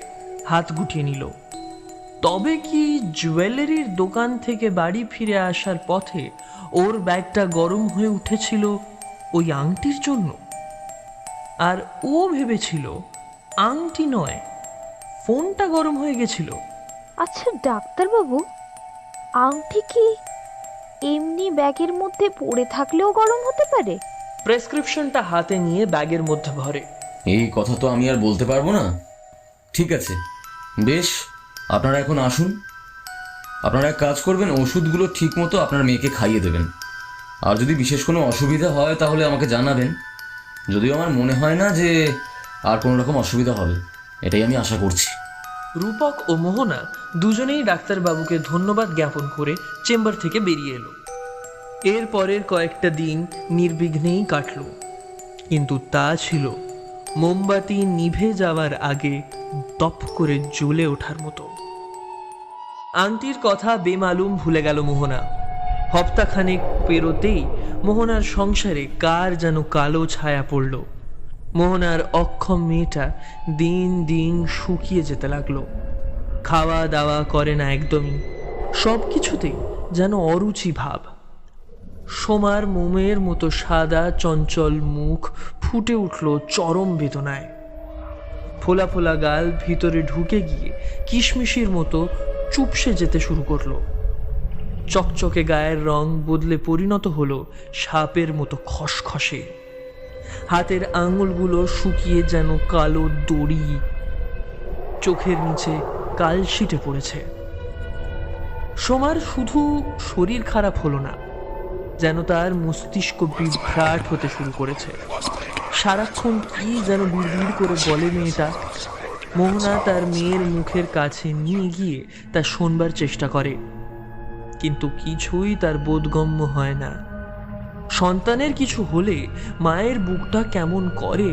হাত গুটিয়ে নিল। তবে কি জুয়েলারির দোকান থেকে বাড়ি ফিরে আসার পথে ওর ব্যাগটা গরম হয়ে উঠেছিল ওই আংটির জন্য? আর ও ভেবেছিল আংটি নয়, ফোনটা গরম হয়ে গেছিল। আচ্ছা ডাক্তারবাবু, আংটি কি এমনি ব্যাগের মধ্যে পড়ে থাকলেও গরম হতে পারে? প্রেসক্রিপশনটা হাতে নিয়ে ব্যাগের মধ্যে ভরে। এই কথা তো আমি আর বলতে পারবো না। ঠিক আছে, বেশ, আপনারা এখন আসুন। আপনারা এক কাজ করবেন, ওষুধগুলো ঠিক মতো আপনার মেয়েকে খাইয়ে দেবেন। আর যদি বিশেষ কোনো অসুবিধা হয় তাহলে আমাকে জানাবেন। যদিও আমার মনে হয় না যে আর কোনো রকম অসুবিধা হবে, এটাই আমি আশা করছি। রূপক ও মোহনা দুজনেই ডাক্তারবাবুকে ধন্যবাদ জ্ঞাপন করে চেম্বার থেকে বেরিয়ে এলো। এর পরের কয়েকটা দিন নির্বিঘ্নেই কাটল, কিন্তু তা ছিল মোমবাতি নিভে যাওয়ার আগে দপ করে জ্বলে ওঠার মতো। আংটির কথা বেমালুম ভুলে গেল মোহনা। হপ্তাখানেক পেরোতেই মোহনার সংসারে কার যেন কালো ছায়া পড়ল। মোহনার অক্ষম মেয়েটা দিন দিন শুকিয়ে যেতে লাগলো। খাওয়া দাওয়া করে না একদমই, সব কিছুতেই যেন অরুচি ভাব। সোমার মোমের মতো সাদা চঞ্চল মুখ ফুটে উঠল চরম বেদনায়। ফোলা ফোলা গাল ভিতরে ঢুকে গিয়ে কিশমিশির মতো চুপসে যেতে শুরু করলো। চকচকে গায়ের রং বদলে পরিণত হলো সাপের মতো খসখসে। হাতের আঙুলগুলো শুকিয়ে যেন কালো দড়ি। চোখের নিচে কালশিটে পড়েছে। সোমার শুধু শরীর খারাপ হলো না, যেন তার মস্তিষ্ক বিভ্রাট হতে শুরু করেছে। সারাক্ষণ কি যেন বিড়বিড় করে বলে মেয়েটা। মোহনা তার মেয়ের মুখের কাছে নিয়ে গিয়ে তা শোনবার চেষ্টা করে, কিন্তু কিছুই তার বোধগম্য হয় না। সন্তানের কিছু হলে মায়ের বুকটা কেমন করে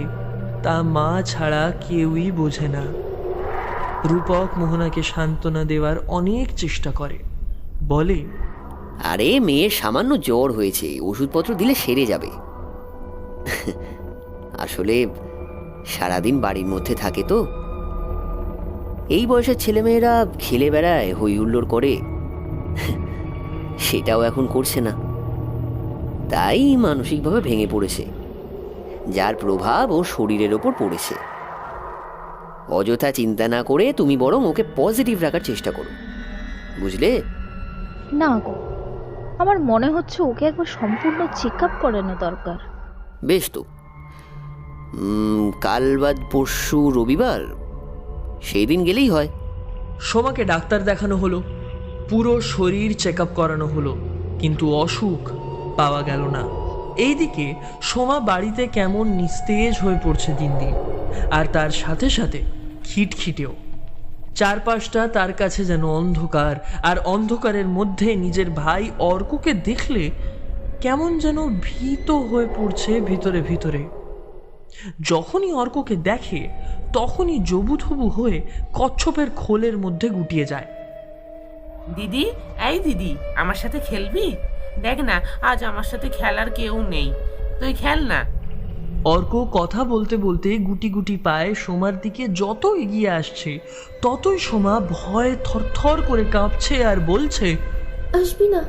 তা মা ছাড়া কেউই বোঝে না। রূপক মোহনাকে সান্ত্বনা দেওয়ার অনেক চেষ্টা করে, বলে, আরে মেয়ের সামান্য জ্বর হয়েছে, ওষুধপত্র দিলে সেরে যাবে। আসলে সারাদিন বাড়ির মধ্যে থাকে তো, এই বয়সের ছেলেমেয়েরা খেলে বেড়ায়, হই হুল্লোড় করে, সেটাও এখন করছে না, তাই মানসিকভাবে ভেঙে পড়েছে, যার প্রভাব ওর শরীরের ওপর পড়েছে। অযথা চিন্তা না করে তুমি বরং ওকে পজিটিভ রাখার চেষ্টা করো, বুঝলে? না গো, আমার মনে হচ্ছে ওকে একবার সম্পূর্ণ চেক আপ করানো দরকার। বেশ তো, কাল বাদ পরশু রবিবার, সেই দিন গেলেই হয়। সোমাকে ডাক্তার দেখানো হলো, পুরো শরীর চেক আপ করানো হলো, কিন্তু অসুখ পাওয়া গেল না। এইদিকে সোমা বাড়িতে কেমন নিস্তেজ হয়ে পড়ছে দিন দিন, আর তার সাথে সাথে খিটখিটেও। চারপাশটা তার কাছে যেন অন্ধকার, আর অন্ধকারের মধ্যে নিজের ভাই অর্ককে দেখলে কেমন যেন ভীত হয়ে পড়ছে ভিতরে ভিতরে। যখনই অর্ককে দেখে তখনই জবুথবু হয়ে কচ্ছপের খোলের মধ্যে গুটিয়ে যায়। দিদি, এই দিদি, আমার সাথে খেলবি? দেখ না, আজ আমার সাথে খেলার কেউ নেই, তুই খেল না। অর্ক কথা বলতে বলতে গুটি গুটি পায়ে সোমার দিকে যত এগিয়ে আসছে, ততই সোমা ভয়ে থরথর করে কাঁপছে আর বলছে, আসবি না,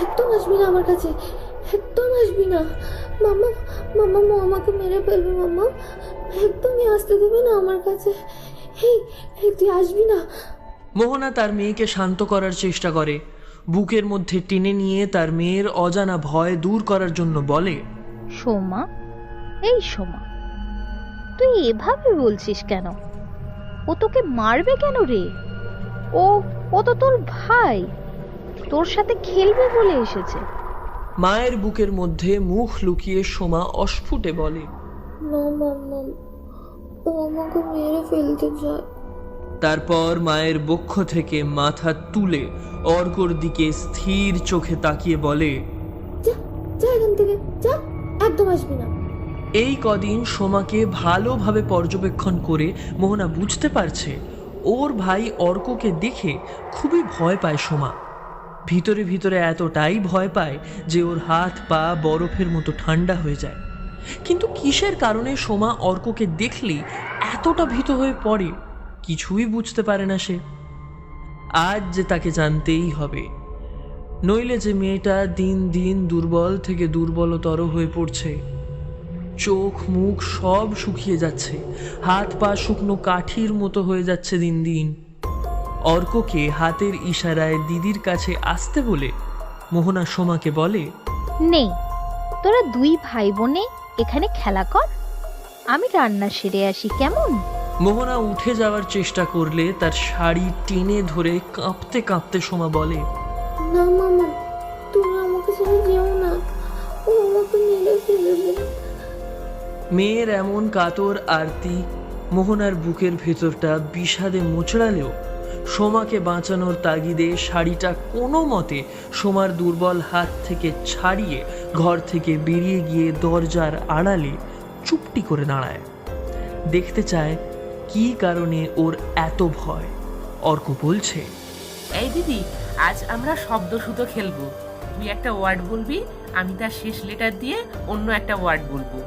একদম আসবি না আমার কাছে, একদম আসবি না। মামা, মামা, ও আমাকে মেরে ফেলবে। মামা একদমই আসতে দেবে না আমার কাছে। এই তুই আসবি না। মোহনা তার মেয়েকে শান্ত করার চেষ্টা করে, বুকের মধ্যে টেনে নিয়ে তার মেয়ের অজানা ভয় দূর করার জন্য বলে, সোমা, এই সোমা, তুই এভাবে বলছিস কেন? ও তোকে মারবে কেন রে? ও তো তোর ভাই, তোর সাথে খেলবে বলে এসেছে। মায়ের বুকের মধ্যে মুখ লুকিয়ে সোমা অস্ফুটে বলে, না মাম্মা, ও আমাকে মেরে ফেলতে চায়। তারপর মায়ের বক্ষ থেকে মাথা তুলে অর্কর দিকে স্থির চোখে তাকিয়ে বলে, যা যা এখান থেকে, যা, একদম আসবি না। এই কদিন সোমাকে ভালোভাবে পর্যবেক্ষণ করে মোহনা বুঝতে পারছে ওর ভাই অর্ককে দেখে খুবই ভয় পায় সোমা। ভিতরে ভিতরে এতটাই ভয় পায় যে ওর হাত পা বরফের মতো ঠান্ডা হয়ে যায়। কিন্তু কিসের কারণে সোমা অর্ককে দেখলেই এতটা ভীত হয়ে পড়ে কিছুই বুঝতে পারে না সে। আজ যে তাকে জানতেই হবে, নইলে যে মেয়েটা দিন দিন দুর্বল থেকে দুর্বলতর হয়ে পড়ছে। চোখ মুখ সব শুকিয়ে যাচ্ছে, হাত পা শুকনো কাঠির মতো হয়ে যাচ্ছে দিন দিন। অর্ককে হাতের ইশারায় দিদির কাছে আসতে বলে মোহনা সোমাকে বলে, নেই, তোরা দুই ভাই বোনে এখানে খেলা কর, আমি রান্না সেরে আসি, কেমন? মোহনা উঠে যাওয়ার চেষ্টা করলে তার শাড়ি টেনে ধরে কাঁপতে কাঁপতে সোমা বলে, না মামা, তুমি আমাকে ছেড়ে যেও না, ও আমাকে মেরে ফেলবে। মেয়ের এমন কাতর আরতি মোহনার বুকের ভেতরটা বিষাদে মোচড়ালেও সোমাকে বাঁচানোর তাগিদে শাড়িটা কোনো মতে সোমার দুর্বল হাত থেকে ছাড়িয়ে ঘর থেকে বেরিয়ে গিয়ে দরজার আড়ালে চুপটি করে দাঁড়ায়। দেখতে চায় কি কারণে ওর এত ভয়। অর্ক বলছে, এই দিদি, আজ আমরা শব্দ সুতো খেলবো। তুই একটা ওয়ার্ড বলবি, আমি তার শেষ লেটার দিয়ে অন্য একটা ওয়ার্ড বলবো,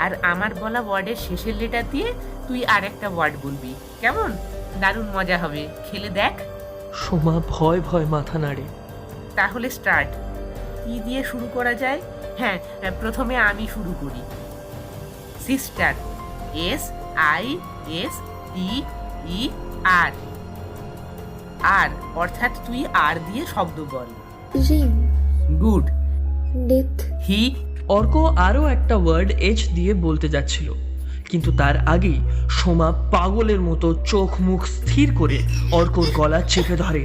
আর আমার বলা ওয়ার্ডের শেষের লেটার দিয়ে তুই আর একটা ওয়ার্ড বলবি। কেমন? দারুণ মজা হবে, খেলে দেখ। সোমা ভয় ভয় মাথা নাড়ে। তাহলে স্টার্ট। কি দিয়ে শুরু করা যায়? হ্যাঁ, প্রথমে আমি শুরু করি। Sister, SISTER। আর অর্থাৎ তুই আর দিয়ে শব্দ বল। Ring, good. ডেথ, হি। অর্ক আরও একটা ওয়ার্ড এইচ দিয়ে বলতে যাচ্ছিল, কিন্তু তার আগেই সোমা পাগলের মতো চোখ মুখ স্থির করে অর্কর গলা চেপে ধরে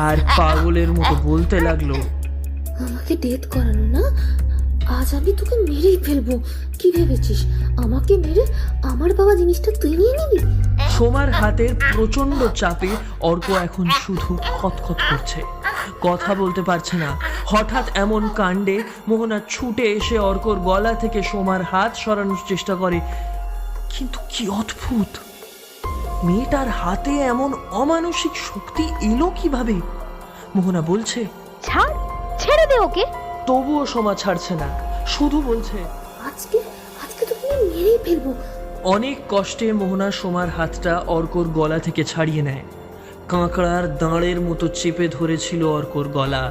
আর পাগলের মতো বলতে লাগলো, আমাকে ডেথ করানো না, আজ আমি তোকে মেরেই ফেলবো। কি ভেবেছিস আমাকে মেরে আমার বাবা জিনিসটা তুই নিয়ে নিবি? সোমার হাতের প্রচন্ড চাপে অর্ক এখন শুধু খতখত করছে, কথা বলতে পারছে না। হঠাৎ এমন কাণ্ডে মোহনা ছুটে এসে অর্কর গলা থেকে সোমার হাত সরানোর চেষ্টা করে, কিন্তু কি অদ্ভুত, মেয়েটার হাতে এমন অমানসিক শক্তি এলো কিভাবে? মোহনা বলছে, ছাড়, ছেড়ে দে ওকে। তবুও সোমা ছাড়ছে না, শুধু বলছে, আজকে আজকে তোকে আমি মেরেই ফেলবো। অনেক কষ্টে মোহনা সোমার হাতটা অর্কর গলা থেকে ছাড়িয়ে নেয়। কাঁকড়ার দাঁড়ের মতো চেপে ধরেছিল অর্কর গলা।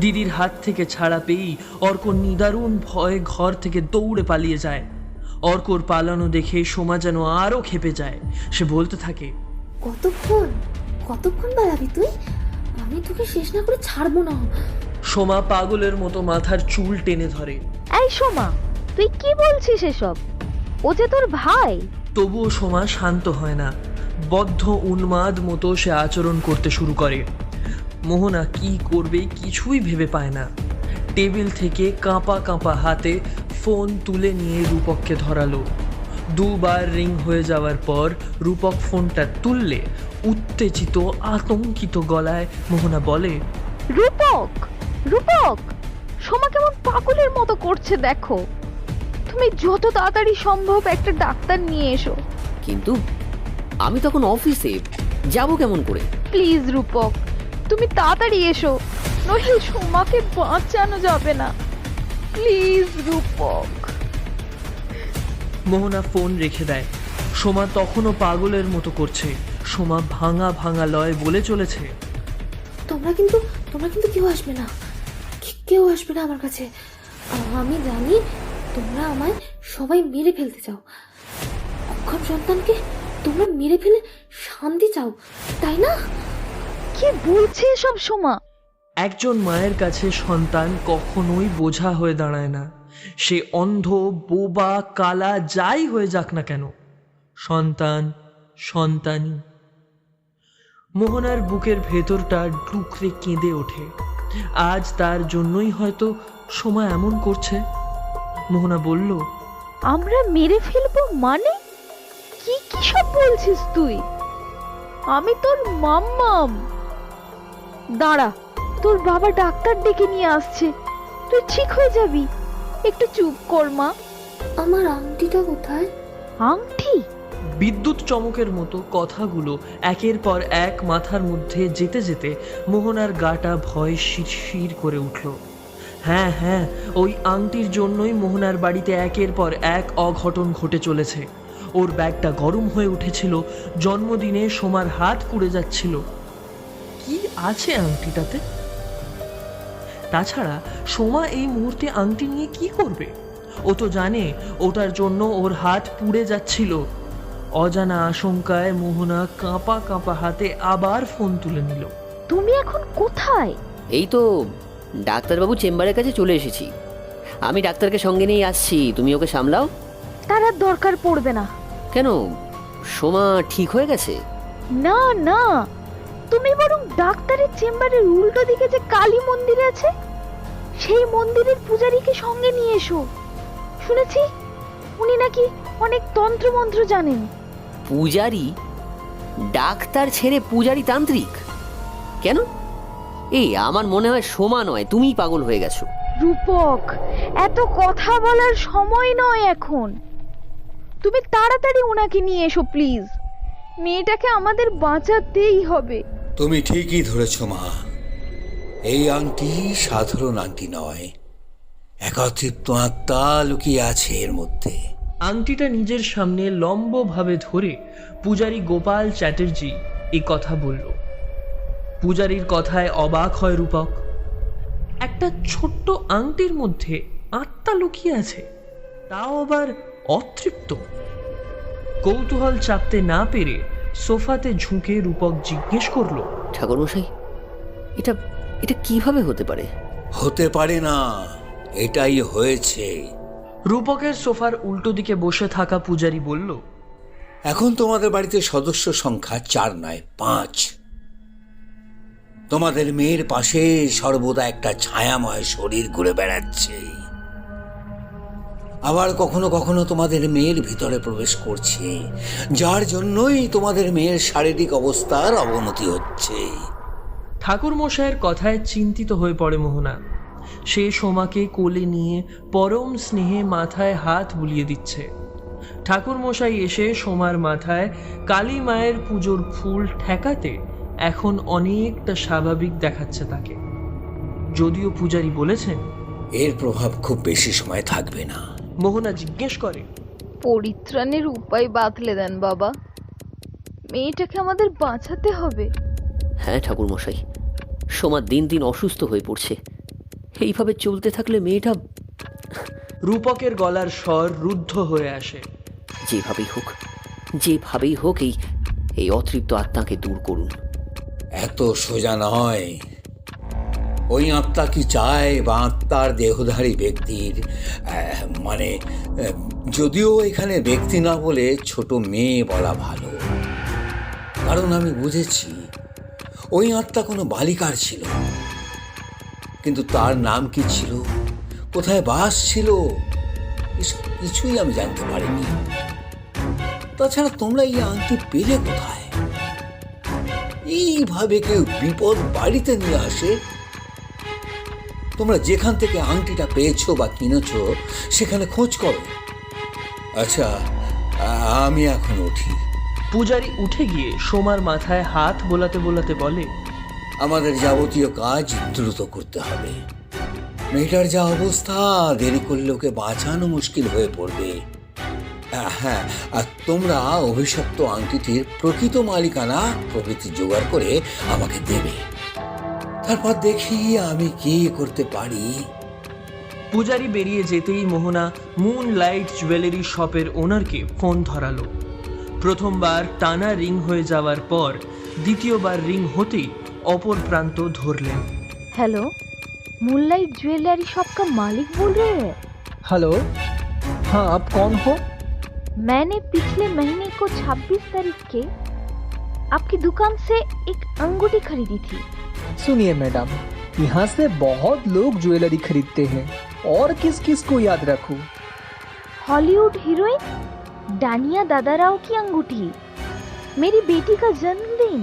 দিদির হাত থেকে ছাড়া পেয়েই অর্ক নিদারুণ ভয়ে ঘর থেকে দৌড়ে পালিয়ে যায়। অর্কর পালানো দেখে সোমা যেন আরও ক্ষেপে যায়। সে বলতে থাকে, কতক্ষণ কতক্ষণ পালাবি তুই? আমি তোকে শেষ না করে ছাড়বো না। সোমা পাগলের মতো মাথার চুল টেনে ধরে। এই সোমা, তুই কি বলছিস এসব? ও যে তোর ভাই। তবুও সোমা শান্ত হয় না, বদ্ধ উন্মাদ মতো সে আচরণ করতে শুরু করে। মোহনা কি করবে কিছুই ভেবে পায় না। টেবিল থেকে কাঁপা কাঁপা হাতে ফোন তুলে নিয়ে রূপককে ধরালো। দুবার রিং হয়ে যাওয়ার পর রূপক ফোনটা তুললে উত্তেজিত আতঙ্কিত গলায় মোহনা বলে, রূপক, রূপক, সোমা কেমন পাগলের মতো করছে দেখো। তুমি যত তাড়াতাড়ি সম্ভব একটা ডাক্তার নিয়ে এসো। কিন্তু আমি তখন অফিসে যাব কেমন করে? প্লিজ রূপক, তুমি তাড়াতাড়ি এসো, নইলে সোমাকে বাঁচানো যাবে না। Please Rupak. মোহনা ফোন রেখে দেয়। সোমা তখনও পাগলের মতো করছে। সোমা ভাঙা ভাঙা লয় বলে চলেছে, তোমরা কিন্তু কেউ আসবে না, কেউ আসবে না আমার কাছে। আমি জানি তোমরা আমায় সবাই মেরে ফেলতে চাও। অক্ষম সন্তানকে তোমরা মেরে ফেলে শান্তি চাও, তাই না? কি বলছে এসব সোমা? একজন মায়ের কাছে সন্তান কখনোই বোঝা হয়ে দাঁড়ায় না। সে অন্ধ, বোবা, কালা যাই হয়ে যাক না কেন, সন্তান সন্তানই। মোহনার বুকের ভেতরটা ডুকরে কেঁদে ওঠে। আজ তার জন্যই হয়তো সোমা এমন করছে। মোহনা বলল, আমরা মেরে ফেলবো মানে? কি কি সব বলছিস তুই? আমি তোর মাম্মাম। দাঁড়া, তোর বাবা ডাক্তার ডেকে নিয়ে আসছে, তুই ঠিক হয়ে যাবি। একটু চুপ কর মা। আমার আংটিটা কোথায়? আংটি? বিদ্যুৎ চমকের মতো কথাগুলো একের পর এক মাথার মধ্যে যেতে যেতে মোহনার গাটা ভয় শিরশির করে উঠল। হ্যাঁ হ্যাঁ, ওই আংটির জন্যই মোহনার বাড়িতে একের পর এক অঘটন ঘটে চলেছে। ওর ব্যাগটা গরম হয়ে উঠেছিল, জন্মদিনে সোমার হাত পুড়ে যাচ্ছিল। কি আছে আংটিটাতে? তাছাড়া সোমা এই মুহূর্তে আংটি নিয়ে কি করবে? ও তো জানে ওটার জন্য ওর হাত পুড়ে যাচ্ছিল। অজানা আশঙ্কায় মোহনা কাঁপা কাঁপা হাতে আবার ফোন তুলে নিল। তুমি এখন কোথায়? এই তো ডাক্তারবাবু চেম্বারের কাছে চলে এসেছি। আমি ডাক্তারকে সঙ্গে নিয়ে আসছি, তুমি ওকে সামলাও। তার আর দরকার পড়বে না। কেন, সোমা ঠিক হয়ে গেছে? না না, তুমি বরং ডাক্তারের চেম্বারের উল্টো দিকে যে কালী মন্দির আছে, সেই মন্দিরের পূজারীকে সঙ্গে নিয়ে এসো। শুনেছি উনি নাকি অনেক তন্ত্র মন্ত্র জানেন। পূজারি? ডাক্তার ছেড়ে পূজারি তান্ত্রিক? কেন? এই আমার মনে হয় সোমা নয়, তুমিই পাগল হয়ে গেছো। রূপক, এত কথা বলার সময় নয় এখন। তুমি তাড়াতাড়ি ওনাকে নিয়ে এসো প্লিজ। মেয়েটাকে আমাদের বাঁচাতেই হবে। তুমি ঠিকই ধরেছ মা, এই আংটি সাধারণ আংটি নয়, একত্রিত আত্মা লুকিয়ে আছে এর মধ্যে। আংটিটা নিজের সামনে লম্বভাবে ধরে পূজারী গোপাল চ্যাটার্জি এই কথা বলল। পূজারীর কথায় অবাক হয় রূপক। একটা ছোট্ট আংটির মধ্যে আত্মা লুকিয়ে আছে, তাও আবার অতৃপ্ত। কৌতূহল চাপতে না পেরে সোফাতে ঝুঁকে রূপক জিজ্ঞেস করলো, ঠাকুরমশাই, এটা এটা কিভাবে হতে পারে? হতে পারে না, এটাই হয়েছে। রূপকের সোফার উল্টো দিকে বসে থাকা পূজারী বলল, এখন তোমাদের বাড়িতে সদস্য সংখ্যা 4 নয় 5। তোমাদের মেয়ের পাশে সর্বদা একটা ছায়াময় শরীর ঘুরে বেড়াচ্ছে। আবার কখনো কখনো তোমাদের মেয়ের ভিতরে প্রবেশ করছে, যার জন্যই তোমাদের মেয়ের শারীরিক অবস্থার অবনতি হচ্ছে। ঠাকুর মশাইয়ের কথায় চিন্তিত হয়ে পড়ে মোহনা। সে সোমাকে কোলে নিয়ে পরম স্নেহে মাথায় হাত বুলিয়ে দিচ্ছে। ঠাকুর মশাই এসে সোমার মাথায় কালী মায়ের পুজোর ফুল ঠেকাতে এখন অনেকটা স্বাভাবিক দেখাচ্ছে তাকে। যদিও পূজারী বলেছেন এর প্রভাব খুব বেশি সময় থাকবে না। মোহনা জিজ্ঞেস করে, পরিত্রাণের উপায় বাতলে দেন বাবা, মেয়েটাকে আমাদের বাঁচাতে হবে। হ্যাঁ ঠাকুরমশাই, সোমা দিন দিন অসুস্থ হয়ে পড়ছে। এইভাবে চলতে থাকলে মেয়েটা... রূপকের গলার স্বর রুদ্ধ হয়ে আসে। যেভাবেই হোক এই অতৃপ্ত আত্মাকে দূর করুন। এত সোজা নয়। ওই আত্মা কি চায় বা আত্মার দেহধারী ব্যক্তির মানে, যদিও এখানে ব্যক্তি না বলে ছোট মেয়ে বলা ভালো, কারণ আমি বুঝেছি ওই আত্মা কোনো বালিকার ছিল, কিন্তু তার নাম কি ছিল, কোথায় বাস ছিল, এসব কিছুই আমি জানতে পারিনি। তাছাড়া তোমরা এই আংটি পেলে কোথায়? এইভাবে কেউ বিপদ বাড়িতে নিয়ে আসে? তোমরা যেখান থেকে আংটিটা পেয়েছো বা কিনেছো সেখানে খোঁজ করো। আচ্ছা, আমি এখন উঠি। পূজারী উঠে গিয়ে সোমার মাথায় হাত বোলাতে বোলাতে বলে, আমাদের যাবতীয় কাজ দ্রুত করতে হবে। মেয়েটার যা অবস্থা, দেরি করলে ওকে বাঁচানো মুশকিল হয়ে পড়বে। হ্যাঁ, আর তোমরা অভিশপ্ত আংটিটির প্রকৃত মালিকানা প্রভৃতি জোগাড় করে আমাকে দেবে, তারপর দেখি আমি কি করতে পারি। পূজারী বেরিয়ে যেতেই মোহনা মুন লাইট জুয়েলারি শপের ওনারকে ফোন ধরালো। প্রথমবার টানা রিং হয়ে যাওয়ার পর দ্বিতীয়বার রিং হতেই অপর প্রান্ত ধরলেন। हेलो, मूनलाइट ज्वेलरी शॉप का मालिक बोल रहे हैं? हेलो, हाँ आप कौन हो? मैंने पिछले महीने को 26 तारीख के आपकी दुकान से एक अंगूठी खरीदी थी। सुनिए मैडम, यहाँ से बहुत लोग ज्वेलरी खरीदते हैं, और किस किस को याद रखूं? हॉलीवुड हीरोइन डानिया दादाराव की अंगूठी, मेरी बेटी का जन्मदिन।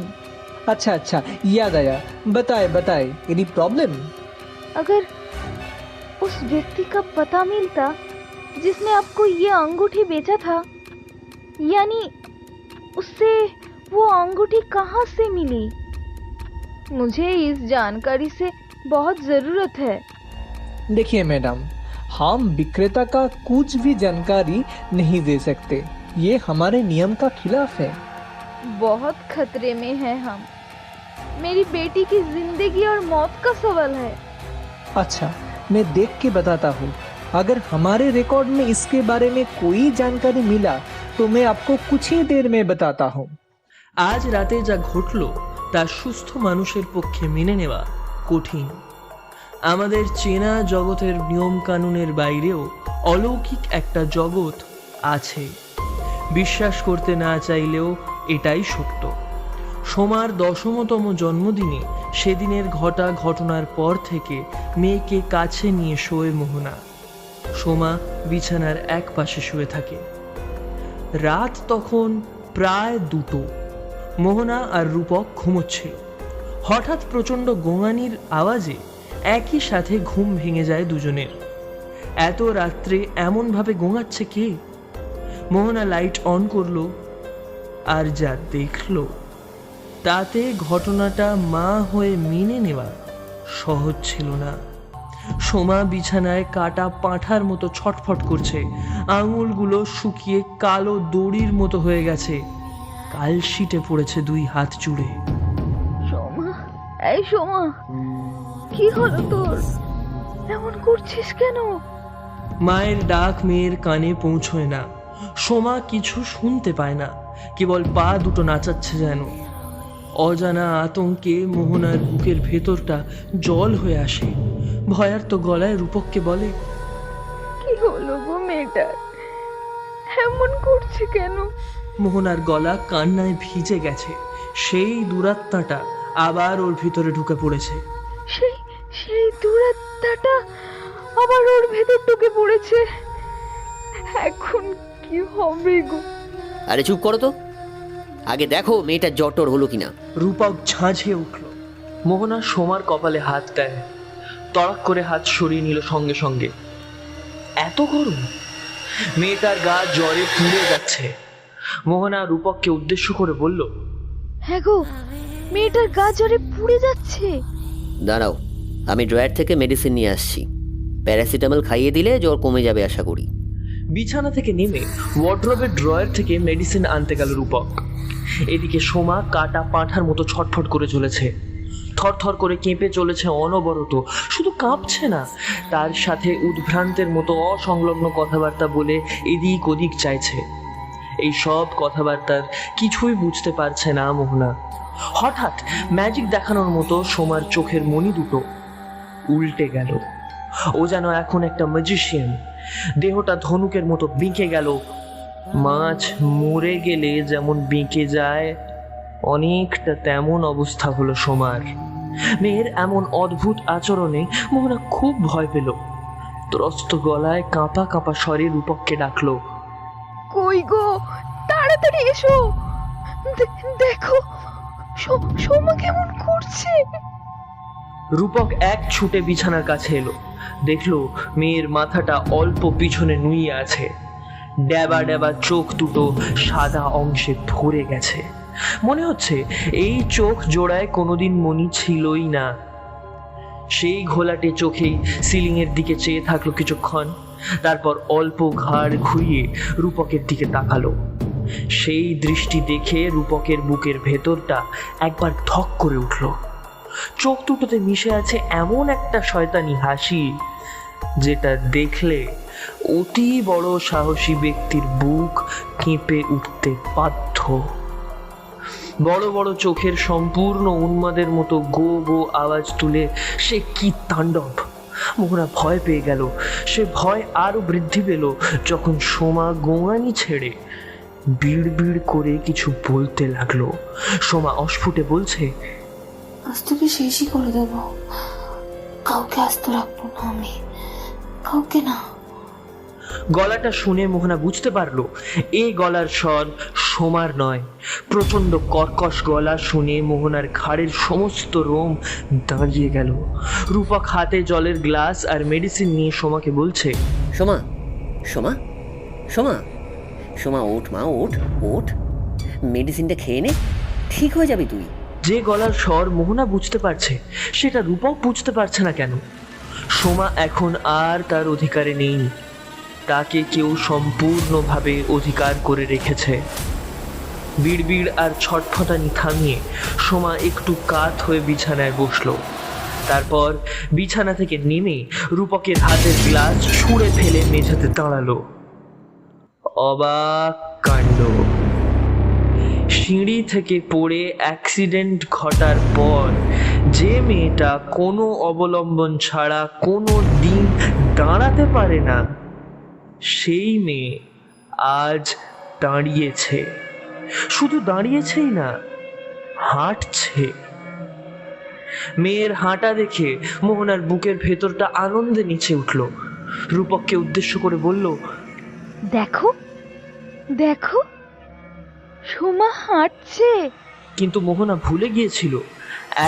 अच्छा अच्छा, याद आया। बताए एनी प्रॉब्लम? अगर उस व्यक्ति का पता मिलता जिसने आपको ये अंगूठी बेचा था, यानी उससे वो अंगूठी कहाँ से मिली, मुझे इस जानकारी से बहुत ज़रूरत है। देखिए मैडम, हम विक्रेता का कुछ भी जानकारी नहीं दे सकते, ये हमारे नियम का खिलाफ है। बहुत खतरे में हैं हम, मेरी बेटी की जिंदगी और मौत का सवाल है। अच्छा, मैं देख के बताता हूँ। अगर हमारे रिकॉर्ड में इसके बारे में कोई जानकारी मिला तो मैं आपको कुछ ही देर में बताता हूँ। আজ রাতে যা ঘটল তা সুস্থ মানুষের পক্ষে মেনে নেওয়া কঠিন। আমাদের চেনা জগতের নিয়ম কানুনের বাইরেও অলৌকিক একটা জগৎ আছে, বিশ্বাস করতে না চাইলেও এটাই সত্য। সোমার 10তম জন্মদিনে সেদিনের ঘটনার পর থেকে মেয়েকে কাছে নিয়ে শোয় মোহনা। সোমা বিছানার এক পাশে শুয়ে থাকে। রাত তখন প্রায় 2টো। মোহনা আর রূপক ঘুমোচ্ছিল। হঠাৎ প্রচণ্ড গোঙানির আওয়াজে একই সাথে ঘুম ভেঙে যায় দুজনের। এত রাত্রে এমনভাবে গোঙাচ্ছে কে? মোহনা লাইট অন করলো, আর যা দেখলো তাতে ঘটনাটা মা হয়ে মেনে নেওয়া সহজ ছিল না। সোমা বিছানায় কাটা পাঁঠার মতো ছটফট করছে, আঙুলগুলো শুকিয়ে কালো দড়ির মতো হয়ে গেছে, কালশিটে পড়েছে 2 হাত জুড়ে। সোমা, এই সোমা, কি হলো তোর? এমন করছিস কেন? মায়ের ডাক মেয়ের কানে পৌঁছয় না। সোমা কিছু শুনতে পায় না, কেবল পা দুটো নাচাচ্ছে যেন। অজানা আতঙ্কে মোহনার বুকের ভেতরটা জল হয়ে আসে। ভয়ার্ত গলায় রূপককে বলে, কি হলো গো মেয়েটার, এমন করছে কেন? মোহনার গলা কান্নায় ভিজে গেছে। সেই দুরাত্মাটা আবার ওর ভিতরে ঢুকে পড়েছে। সেই সেই দুরাত্মাটা আবার ওর ভেতর ঢুকে পড়েছে। এখন কি হবে গো? আরে চুপ করো তো, আগে দেখো মেয়েটার জ্বর টর হলো কিনা। রূপক ঝাঁঝিয়ে উঠল। মোহনা সোমার কপালে হাত দেয়, তড়াক করে হাত সরিয়ে নিল সঙ্গে সঙ্গে। এত গরম! মেয়েটার গা জ্বরে পুড়ে যাচ্ছে। মোহনা রূপককে উদ্দেশ্য করে বলল, হ্যাঁ গো, মেয়েটার গা জ্বরে পুড়ে যাচ্ছে। দাঁড়াও, আমি ড্রয়ার থেকে মেডিসিন নিয়ে আসছি, প্যারাসিটামল খাইয়ে দিলে জ্বর কমে যাবে আশা করি। বিছানা থেকে নেমে ওয়ার্ড্রবের ড্রয়ার থেকে মেডিসিন আনতে গেল রূপক। এদিকে সোমা কাটা পাঁঠার মতো ছটফট করে চলেছে, থরথর করে কেঁপে চলেছে অনবরত। শুধু কাঁপছে না, তার সাথে উদ্ভ্রান্তের মতো অসংলগ্ন কথাবার্তা বলে এদিক ওদিক চাইছে। এই সব কথাবার্তার কিছুই বুঝতে পারছে না মোহনা। হঠাৎ ম্যাজিক দেখানোর মতো সোমার চোখের মণি দুটো উল্টে গেল। ও যেন এখন একটা ম্যাজিশিয়ান। দেহটা ধনুকের মতো বেঁকে গেল। মাছ মরে গেলে যেমন বেঁকে যায়, অনেকটা তেমন অবস্থা হলো সোমার। মেয়ের এমন অদ্ভুত আচরণে মোহনা খুব ভয় পেল। ত্রস্ত গলায় কাঁপা কাঁপা স্বরে রূপককে ডাকলো, কই গো, তাড়াতাড়ি এসো, দেখো সোমা কেমন করছে। রূপক এক ছুটে বিছানার কাছে এলো। দেখলো মেয়ের মাথাটা অল্প পিছনে নুইয়ে আছে। ড্যাবা ড্যাবা চোখ দুটো সাদা অংশে ভরে গেছে। মনে হচ্ছে এই চোখ জোড়ায় কোনোদিন মনি ছিলই না। সেই ঘোলাটে চোখেই সিলিং এর দিকে চেয়ে থাকলো কিছুক্ষণ, তারপর অল্প ঘাড় ঘুরিয়ে রূপকের দিকে তাকালো। সেই দৃষ্টি দেখে রূপকের বুকের ভেতরটা একবার ধক করে উঠল। চোখ দুটোতে মিশে আছে এমন একটা শয়তানি হাসি, যেটা দেখলে অতি বড় সাহসী ব্যক্তির বুক কেঁপে উঠতে বাধ্য। বড় বড় চোখের সম্পূর্ণ উন্মাদের মতো গো গো আওয়াজ তুলে সে কি তাণ্ডব! মোহনা ভয় পেয়ে গেল। সে ভয় আরো বৃদ্ধি পেল যখন সোমা গোঙানি ছেড়ে বিড় বিড় করে কিছু বলতে লাগলো। সোমা অস্ফুটে বলছে, আজ তোকে শেষই করে দেব, কাউকে আস্ত রাখবো না আমি, কাউকে না। গলাটা শুনে মোহনা বুঝতে পারলো এই গলার স্বর সোমার নয়। প্রচন্ড কর্কশ গলা শুনে মোহনার ঘাড়ের সমস্ত রোম দাঁড়িয়ে গেল। রূপক হাতে জলের গ্লাস আর মেডিসিন নিয়ে সোমাকে বলছে, সোমা, সোমা, সোমা, সোমা, ওঠ মা, ওঠ ওঠ, মেডিসিনটা খেয়ে নে, ঠিক হয়ে যাবে তুই। যে গলার স্বর মোহনা বুঝতে পারছে, সেটা রূপক বুঝতে পারছে না কেন? সোমা এখন আর তার অধিকারে নেই। তাকে কেউ সম্পূর্ণভাবে অধিকার করে রেখেছে। বিড়বিড় আর ছটফটানি থামিয়ে সোমা একটু কাত হয়ে বিছানায় বসলো। তারপর বিছানা থেকে নেমে রূপকের হাতের গ্লাস ছুঁড়ে ফেলে মেঝেতে দাঁড়ালো। অবাক কাণ্ড! সিঁড়ি থেকে পড়ে অ্যাক্সিডেন্ট ঘটার পর যে মেয়েটা কোনো অবলম্বন ছাড়া কোনো দিন দাঁড়াতে পারে না, সেই মেয়ে আজ দাঁড়িয়েছে। শুধু দাঁড়িয়েছেই না, হাঁটছে। মেয়ের হাঁটা দেখে মোহনার বুকের ভেতরটা আনন্দে নেচে উঠল। রূপককে উদ্দেশ্য করে বলল, দেখো দেখো, সোমা হাঁটছে। কিন্তু মোহনা ভুলে গিয়েছিল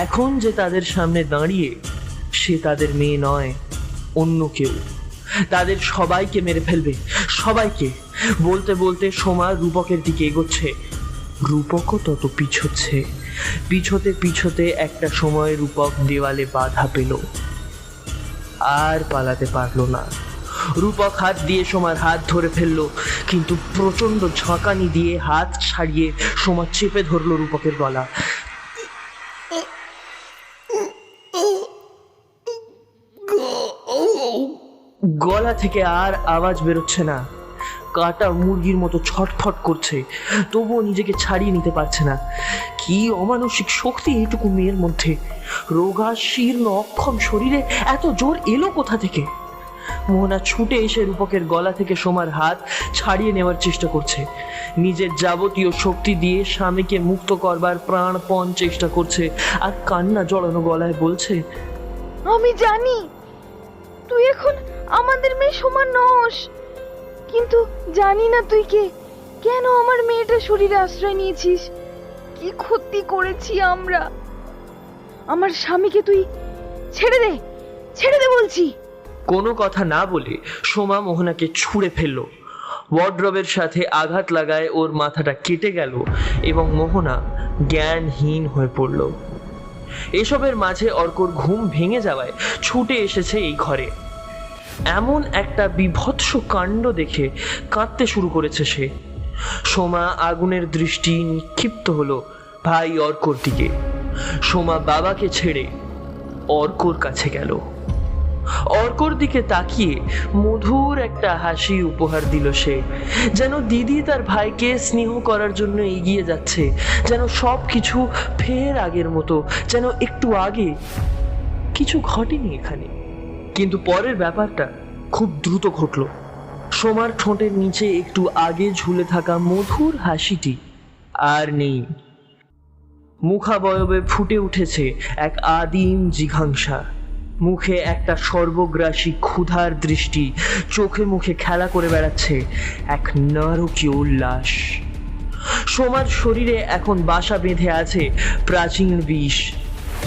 এখন যে তাদের সামনে দাঁড়িয়ে সে তাদের মেয়ে নয়, অন্য কেউ। তাদের সবাইকে মেরে ফেলবে, সবাইকে। বলতে বলতে সোমা রূপকের দিকে এগোচ্ছে। রূপকও তত পিছোচ্ছে। পিছোতে পিছোতে একটা সময় রূপক দেওয়ালে বাধা পেল, আর পালাতে পারলো না। রূপক হাত দিয়ে সোমার হাত ধরে ফেললো, কিন্তু প্রচন্ড ঝাঁকানি দিয়ে হাত ছাড়িয়ে সোমা চেপে ধরলো রূপকের গলা। গলা থেকে আর আওয়াজ বেরোচ্ছে না। কাটা মুরগির মতো ছটফট করছে, তবুও নিজেকে ছাড়িয়ে নিতে পারছে না। কি অমানসিক শক্তি এইটুকু মেয়ের মধ্যে! রোগা শীর্ণ অক্ষম শরীরে এত জোর এলো কোথা থেকে? মোহনা ছুটে এসে রূপকের গলা থেকে সোমার হাত ছাড়িয়ে নেওয়ার চেষ্টা করছে। নিজের যাবতীয় শক্তি দিয়ে স্বামীকে মুক্ত করবার প্রাণপণ চেষ্টা করছে, আর কান্না জড়ানো গলায় বলছে, আমি জানি তুই এখন আমাদের মেয়ে সমান নস, কিন্তু জানি না তুই কে, কেন আমার মেয়েটার শরীরে আশ্রয় নিয়েছিস, কি ক্ষতি করেছি আমরা। আমার স্বামীকে তুই ছেড়ে দে, ছেড়ে দে বলছি। কোনো কথা না বলে সোমা মোহনাকে ছুঁড়ে ফেললো। ওয়ার্ড্রবের সাথে আঘাত লাগায় ওর মাথাটা কেটে গেল এবং মোহনা জ্ঞানহীন হয়ে পড়ল। এসবের মাঝে অর্কর ঘুম ভেঙে যাওয়ায় ছুটে এসেছে এই ঘরে। এমন একটা বিভৎস কাণ্ড দেখে কাঁদতে শুরু করেছে সে। সোমা আগুনের দৃষ্টি নিক্ষিপ্ত হলো ভাই অর্কর দিকে। সোমা বাবাকে ছেড়ে অর্কর কাছে গেল। অর্কর দিকে তাকিয়ে মধুর একটা হাসি উপহার দিল সে, যেন দিদি তার ভাইকে স্নেহ করার জন্য এগিয়ে যাচ্ছে, যেন সব কিছু ফের আগের মতো, যেন একটু আগে কিছু ঘটেনি এখানে। কিন্তু পরের ব্যাপারটা খুব দ্রুত ঘটল। সোমার ঠোঁটের নিচে একটু আগে ঝুলে থাকা মধুর হাসিটি আর নেই। মুখাবয়বে ফুটে উঠেছে এক আদিম জিঘাংসা। মুখে একটা সর্বগ্রাসী ক্ষুধার দৃষ্টি, চোখে মুখে খেলা করে বেড়াচ্ছে এক নারকীয় উল্লাস। সোমার শরীরে এখন বাসা বেঁধে আছে প্রাচীন বিষ।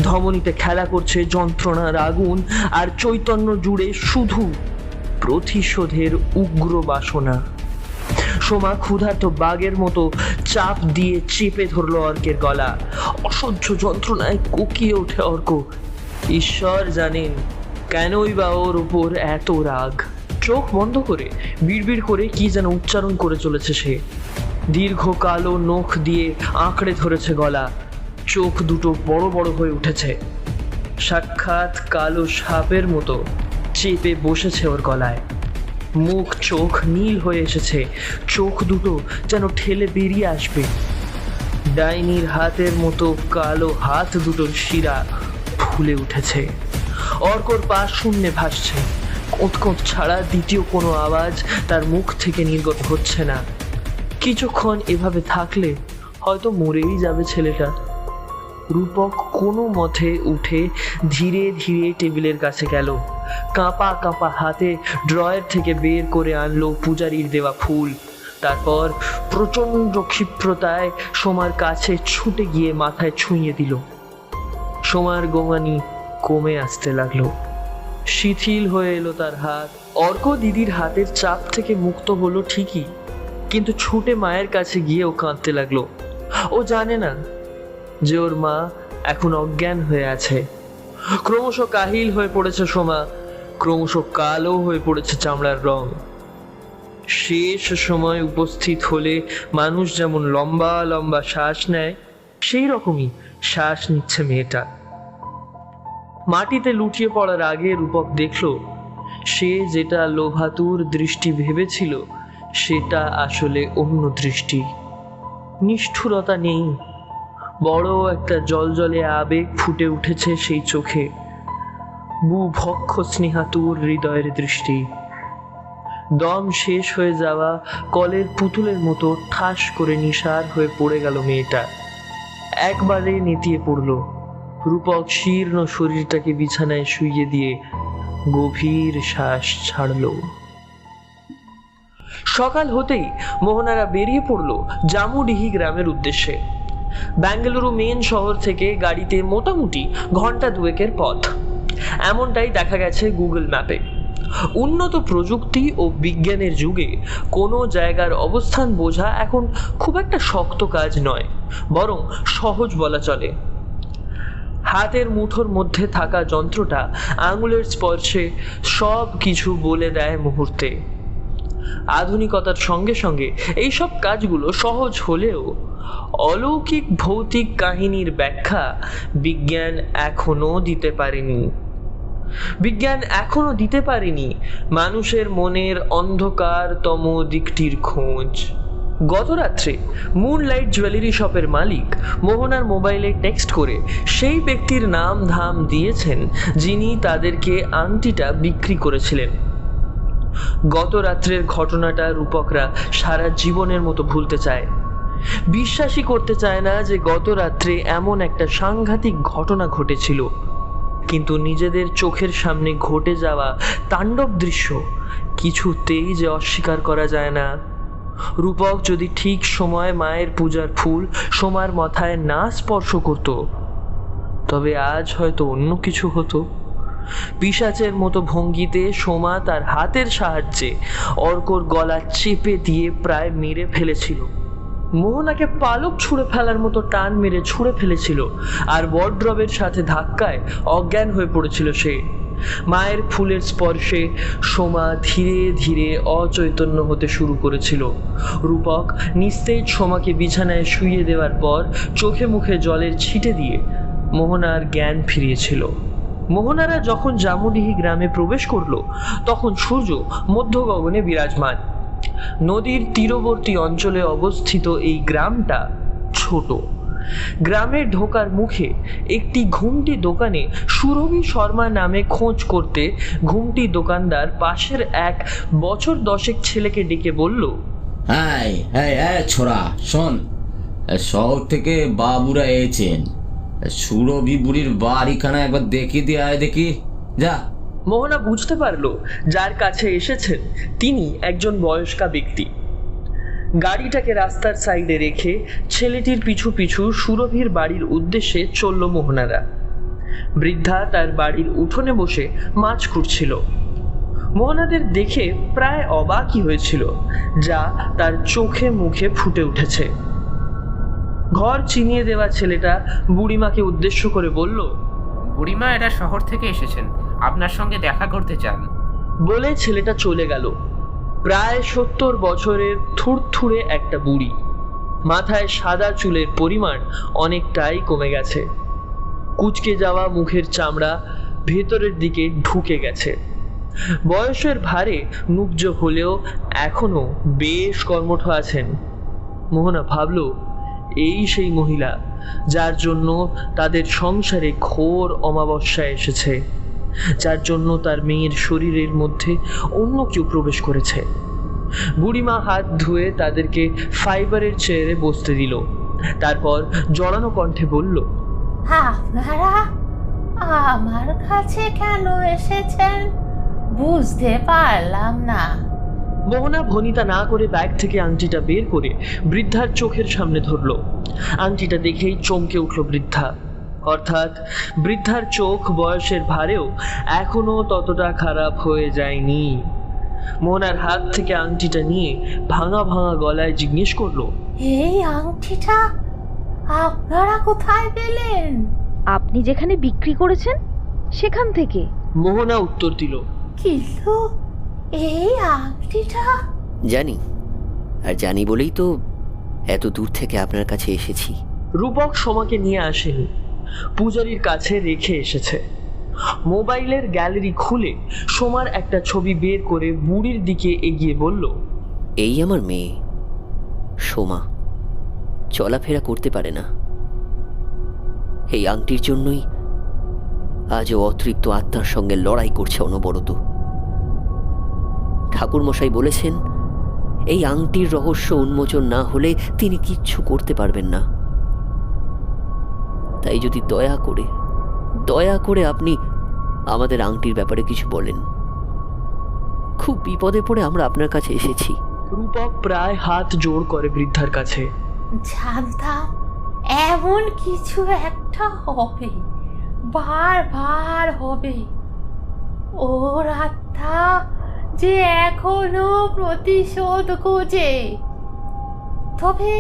ধমনীতে খেলা করছে যন্ত্রণার আগুন, আর চৈতন্য জুড়ে শুধু প্রতিশোধের উগ্র বাসনা। সোমা ক্ষুধার্ত বাঘের মতো চাপ দিয়ে চেপে ধরল অর্কের গলা। অসহ্য যন্ত্রণায় কোকিয়ে ওঠে অর্ক। ঈশ্বর জানেন কেনই বা ওর উপর এত রাগ। চোখ বন্ধ করে বিড়বিড় করে কি যেন উচ্চারণ করে চলেছে সে। দীর্ঘ কালো নখ দিয়ে আঁকড়ে ধরেছে গলা। চোখ দুটো বড় বড় হয়ে উঠেছে, সাক্ষাৎ কালো সাপের মতো চেপে বসেছে ওর গলায়। মুখ চোখ নীল হয়ে এসেছে, চোখ দুটো যেন ঠেলে বেরিয়ে আসবে। ডাইনির হাতের মতো কালো হাত দুটোর শিরা ফুলে উঠেছে। অর্কর পা শূন্যে ভাসছে। কোঁত ছাড়া দ্বিতীয় কোনো আওয়াজ তার মুখ থেকে নির্গত হচ্ছে না। কিছুক্ষণ এভাবে থাকলে হয়তো মরেই যাবে ছেলেটা। রূপক কোনো মতে উঠে ধীরে ধীরে টেবিলের কাছে গেল। কাঁপা কাঁপা হাতে ড্রয়ার থেকে বের করে আনলো পূজারীর দেওয়া ফুল। তারপর প্রচণ্ড ক্ষিপ্রতায় সোমার কাছে ছুটে গিয়ে মাথায় ছুঁয়ে দিল। সোমার গোঙানি কমে আসতে লাগলো, শিথিল হয়ে এলো তার হাত। অর্ক দিদির হাতের চাপ থেকে মুক্ত হলো ঠিকই, কিন্তু ছুটে মায়ের কাছে গিয়েও কাঁদতে লাগলো। ও জানে না যে ওর মা এখন অজ্ঞান হয়ে আছে। ক্রমশ কাহিল হয়ে পড়েছে সোমা, ক্রমশ কালো হয়ে পড়েছে চামড়ার রং। শেষ সময় উপস্থিত হলে মানুষ যেমন লম্বা লম্বা শ্বাস নেয়, সেই রকমই শ্বাস নিচ্ছে মেয়েটা। মাটিতে লুটিয়ে পড়ার আগে রূপক দেখল সে যেটা লোভাতুর দৃষ্টি ভেবেছিল সেটা আসলে অন্য দৃষ্টি। নিষ্ঠুরতা নেই, বড় একটা জলজলে আবেগ ফুটে উঠেছে সেই চোখে। বুভক্ষ স্নেহাতুর হৃদয়ের দৃষ্টি। দম শেষ হয়ে যাওয়া কলের পুতুলের মতো ঠাস করে নিসার হয়ে পড়ে গেল মেয়েটা। একবারে নেতিয়ে পড়ল। রূপক শীর্ণ শরীরটাকে বিছানায় শুইয়ে দিয়ে গভীর শ্বাস ছাড়ল। সকাল হতেই মোহনারা বেরিয়ে পড়ল জামুডিহি গ্রামের উদ্দেশ্যে। বেঙ্গালুরু মেন শহর থেকে গাড়িতে মোটামুটি ঘন্টা দুয়েকের পথ, এমনটাই দেখা গেছে গুগল ম্যাপে। উন্নত প্রযুক্তি ও বিজ্ঞানের যুগে কোনো জায়গার অবস্থান বোঝা এখন খুব একটা শক্ত কাজ নয়, বরং সহজ বলা চলে। হাতের মুঠোর মধ্যে থাকা যন্ত্রটা আঙুলের স্পর্শে সব কিছু বলে দেয় মুহূর্তে। আধুনিকতার সঙ্গে সঙ্গে এইসব কাজগুলো সহজ হলেও অলৌকিক ভৌতিক কাহিনীর ব্যাখ্যা বিজ্ঞান এখনো দিতে পারেনি। বিজ্ঞান এখনো দিতে পারেনি মানুষের মনের অন্ধকারতম দিকটির খোঁজ। গত রাত্রে মুনলাইট জুয়েলারি শপের মালিক মোহনার মোবাইলে টেক্সট করে সেই ব্যক্তির নাম ধাম দিয়েছেন যিনি তাদেরকে আংটিটা বিক্রি করেছিলেন। গত রাত্রের ঘটনাটা রূপকরা সারা জীবনের মতো ভুলতে চায়। বিশ্বাসই করতে চায় না যে গত রাত্রে এমন একটা সাংঘাতিক ঘটনা ঘটেছিল, কিন্তু নিজেদের চোখের সামনে ঘটে যাওয়া তাণ্ডব দৃশ্য কিছুতেই যে অস্বীকার করা যায় না। রূপক যদি ঠিক সময় মায়ের পূজার ফুল সোমার মাথায় না স্পর্শ করত, তবে আজ হয়তো অন্য কিছু হতো। পিশাচের মতো ভঙ্গিতে সোমা তার হাতের সাহায্যে অর্কর গলা চেপে দিয়ে প্রায় মেরে ফেলেছিল। মোহনাকে পালক ছুঁড়ে ফেলার মতো টান মেরে ছুঁড়ে ফেলেছিল, আর ওয়ার্ড্রবের সাথে ধাক্কায় অজ্ঞান হয়ে পড়েছিল সে। মায়ের ফুলের স্পর্শে সোমা ধীরে ধীরে অচৈতন্য হতে শুরু করেছিল। রূপক নিস্তেজ সোমাকে বিছানায় শুইয়ে দেওয়ার পর চোখে মুখে জলের ছিটে দিয়ে মোহনার জ্ঞান ফিরিয়েছিল। মোহনারা যখন জামুডিহি গ্রামে প্রবেশ করলো, তখন সূর্য মধ্য গগনে বিরাজমান। নদীর তীরবর্তী অঞ্চলে অবস্থিত এই গ্রামটা ছোট। গ্রামে ঢোকার মুখে একটি ঘুমটি দোকানে সুরভি শর্মা নামে খোঁজ করতে ঘুমটি দোকানদার পাশের 1 বছর 10 ছেলেকে ডেকে বলল, হ্যাঁ হ্যাঁ হ্যাঁ ছোড়া শোন, শহর থেকে বাবুরা এসেছেন, সুরভি বুড়ির বাড়িখানা একবার দেখিয়ে দিয়ে আয় দেখি যা। মোহনা বুঝতে পারলো যার কাছে এসেছেন তিনি একজন বয়স্কা ব্যক্তি। গাড়িটাকে রাস্তার সাইডে রেখে ছেলেটির পিছু পিছু সুরভির বাড়ির উদ্দেশ্যে চলল মোহনারা। বৃদ্ধা তার বাড়ির উঠোনে বসে মাছ খুঁড়ছিল। মোহনাদের দেখে প্রায় অবাকই হয়েছিল, যা তার চোখে মুখে ফুটে উঠেছে। ঘর চিনিয়ে দেওয়া ছেলেটা বুড়িমাকে উদ্দেশ্য করে বলল, বুড়িমা এরা শহর থেকে এসেছেন, আপনার সঙ্গে দেখা করতে চান। বলে ছেলেটা চলে গেল। প্রায় 70 বছরের থুরথুরে একটা বুড়ি, মাথায় সাদা চুলের পরিমাণ অনেকটাই কমে গেছে। কুঁচকে যাওয়া মুখের চামড়া ভেতরের দিকে ঢুকে গেছে। বয়সের ভারে নুব্জ হলেও এখনো বেশ কর্মঠ আছেন। মোহনা ভাবল, এই সেই মহিলা যার জন্য তাদের সংসারে ঘোর অমাবস্যা এসেছে, যার জন্য তার মেয়ের শরীরের মধ্যে অন্য কেউ প্রবেশ করেছে। বুড়িমা হাত ধুয়ে তাদেরকে ফাইবারের চেয়ারে বসতে দিল, তারপর জড়ানো কণ্ঠে বলল, আপনারা আমার কাছে কেন এসেছেন বুঝতে পারলাম না। মোহনা ভনিতা না করে ব্যাগ থেকে আংটিটা বের করে বৃদ্ধার চোখের সামনে ধরল। আংটিটা দেখেই চমকে উঠল বৃদ্ধা। অর্থাৎ বৃদ্ধার চোখ বয়সের ভারেও এখনো ততটা খারাপ হয়ে যায়নি। মোহনার হাত থেকে আংটিটা নিয়ে ভাঙা ভাঙা গলায় জিজ্ঞেস করলো, এই আংটিটা আপনারা কোথায় পেলেন? আপনি যেখানে বিক্রি করেছেন সেখান থেকে। মোহনা উত্তর দিল, কিন্তু এই আংটিটা জানি, আর জানি বলেই তো এত দূর থেকে আপনার কাছে এসেছি। রূপক সোমাকে নিয়ে আসেনি, পূজারীর কাছে রেখে এসেছে। মোবাইলের গ্যালারি খুলে সোমার একটা ছবি বের করে বুড়ির দিকে এগিয়ে বলল, এই আমার মেয়ে সোমা, চলাফেরা করতে পারে না। এই আংটির জন্যই আজও অতৃপ্ত আত্মার সঙ্গে লড়াই করছে অনবরত। ঠাকুরমশাই বলেছেন, এই আংটির রহস্য উন্মোচন না হলে তিনি কিচ্ছু করতে পারবেন না। তাই যদি দয়া করে আপনি আমাদের আংটির ব্যাপারে কিছু বলেন। খুব বিপদে পড়ে আমরা আপনার কাছে এসেছি। রূপক প্রায় হাত জোড় করে বৃদ্ধার কাছে। জানতাম এমন কিছু একটা হবে, বারবার হবে। ওর আত্মা যে এখনো প্রতিশোধ খোঁজে। তবে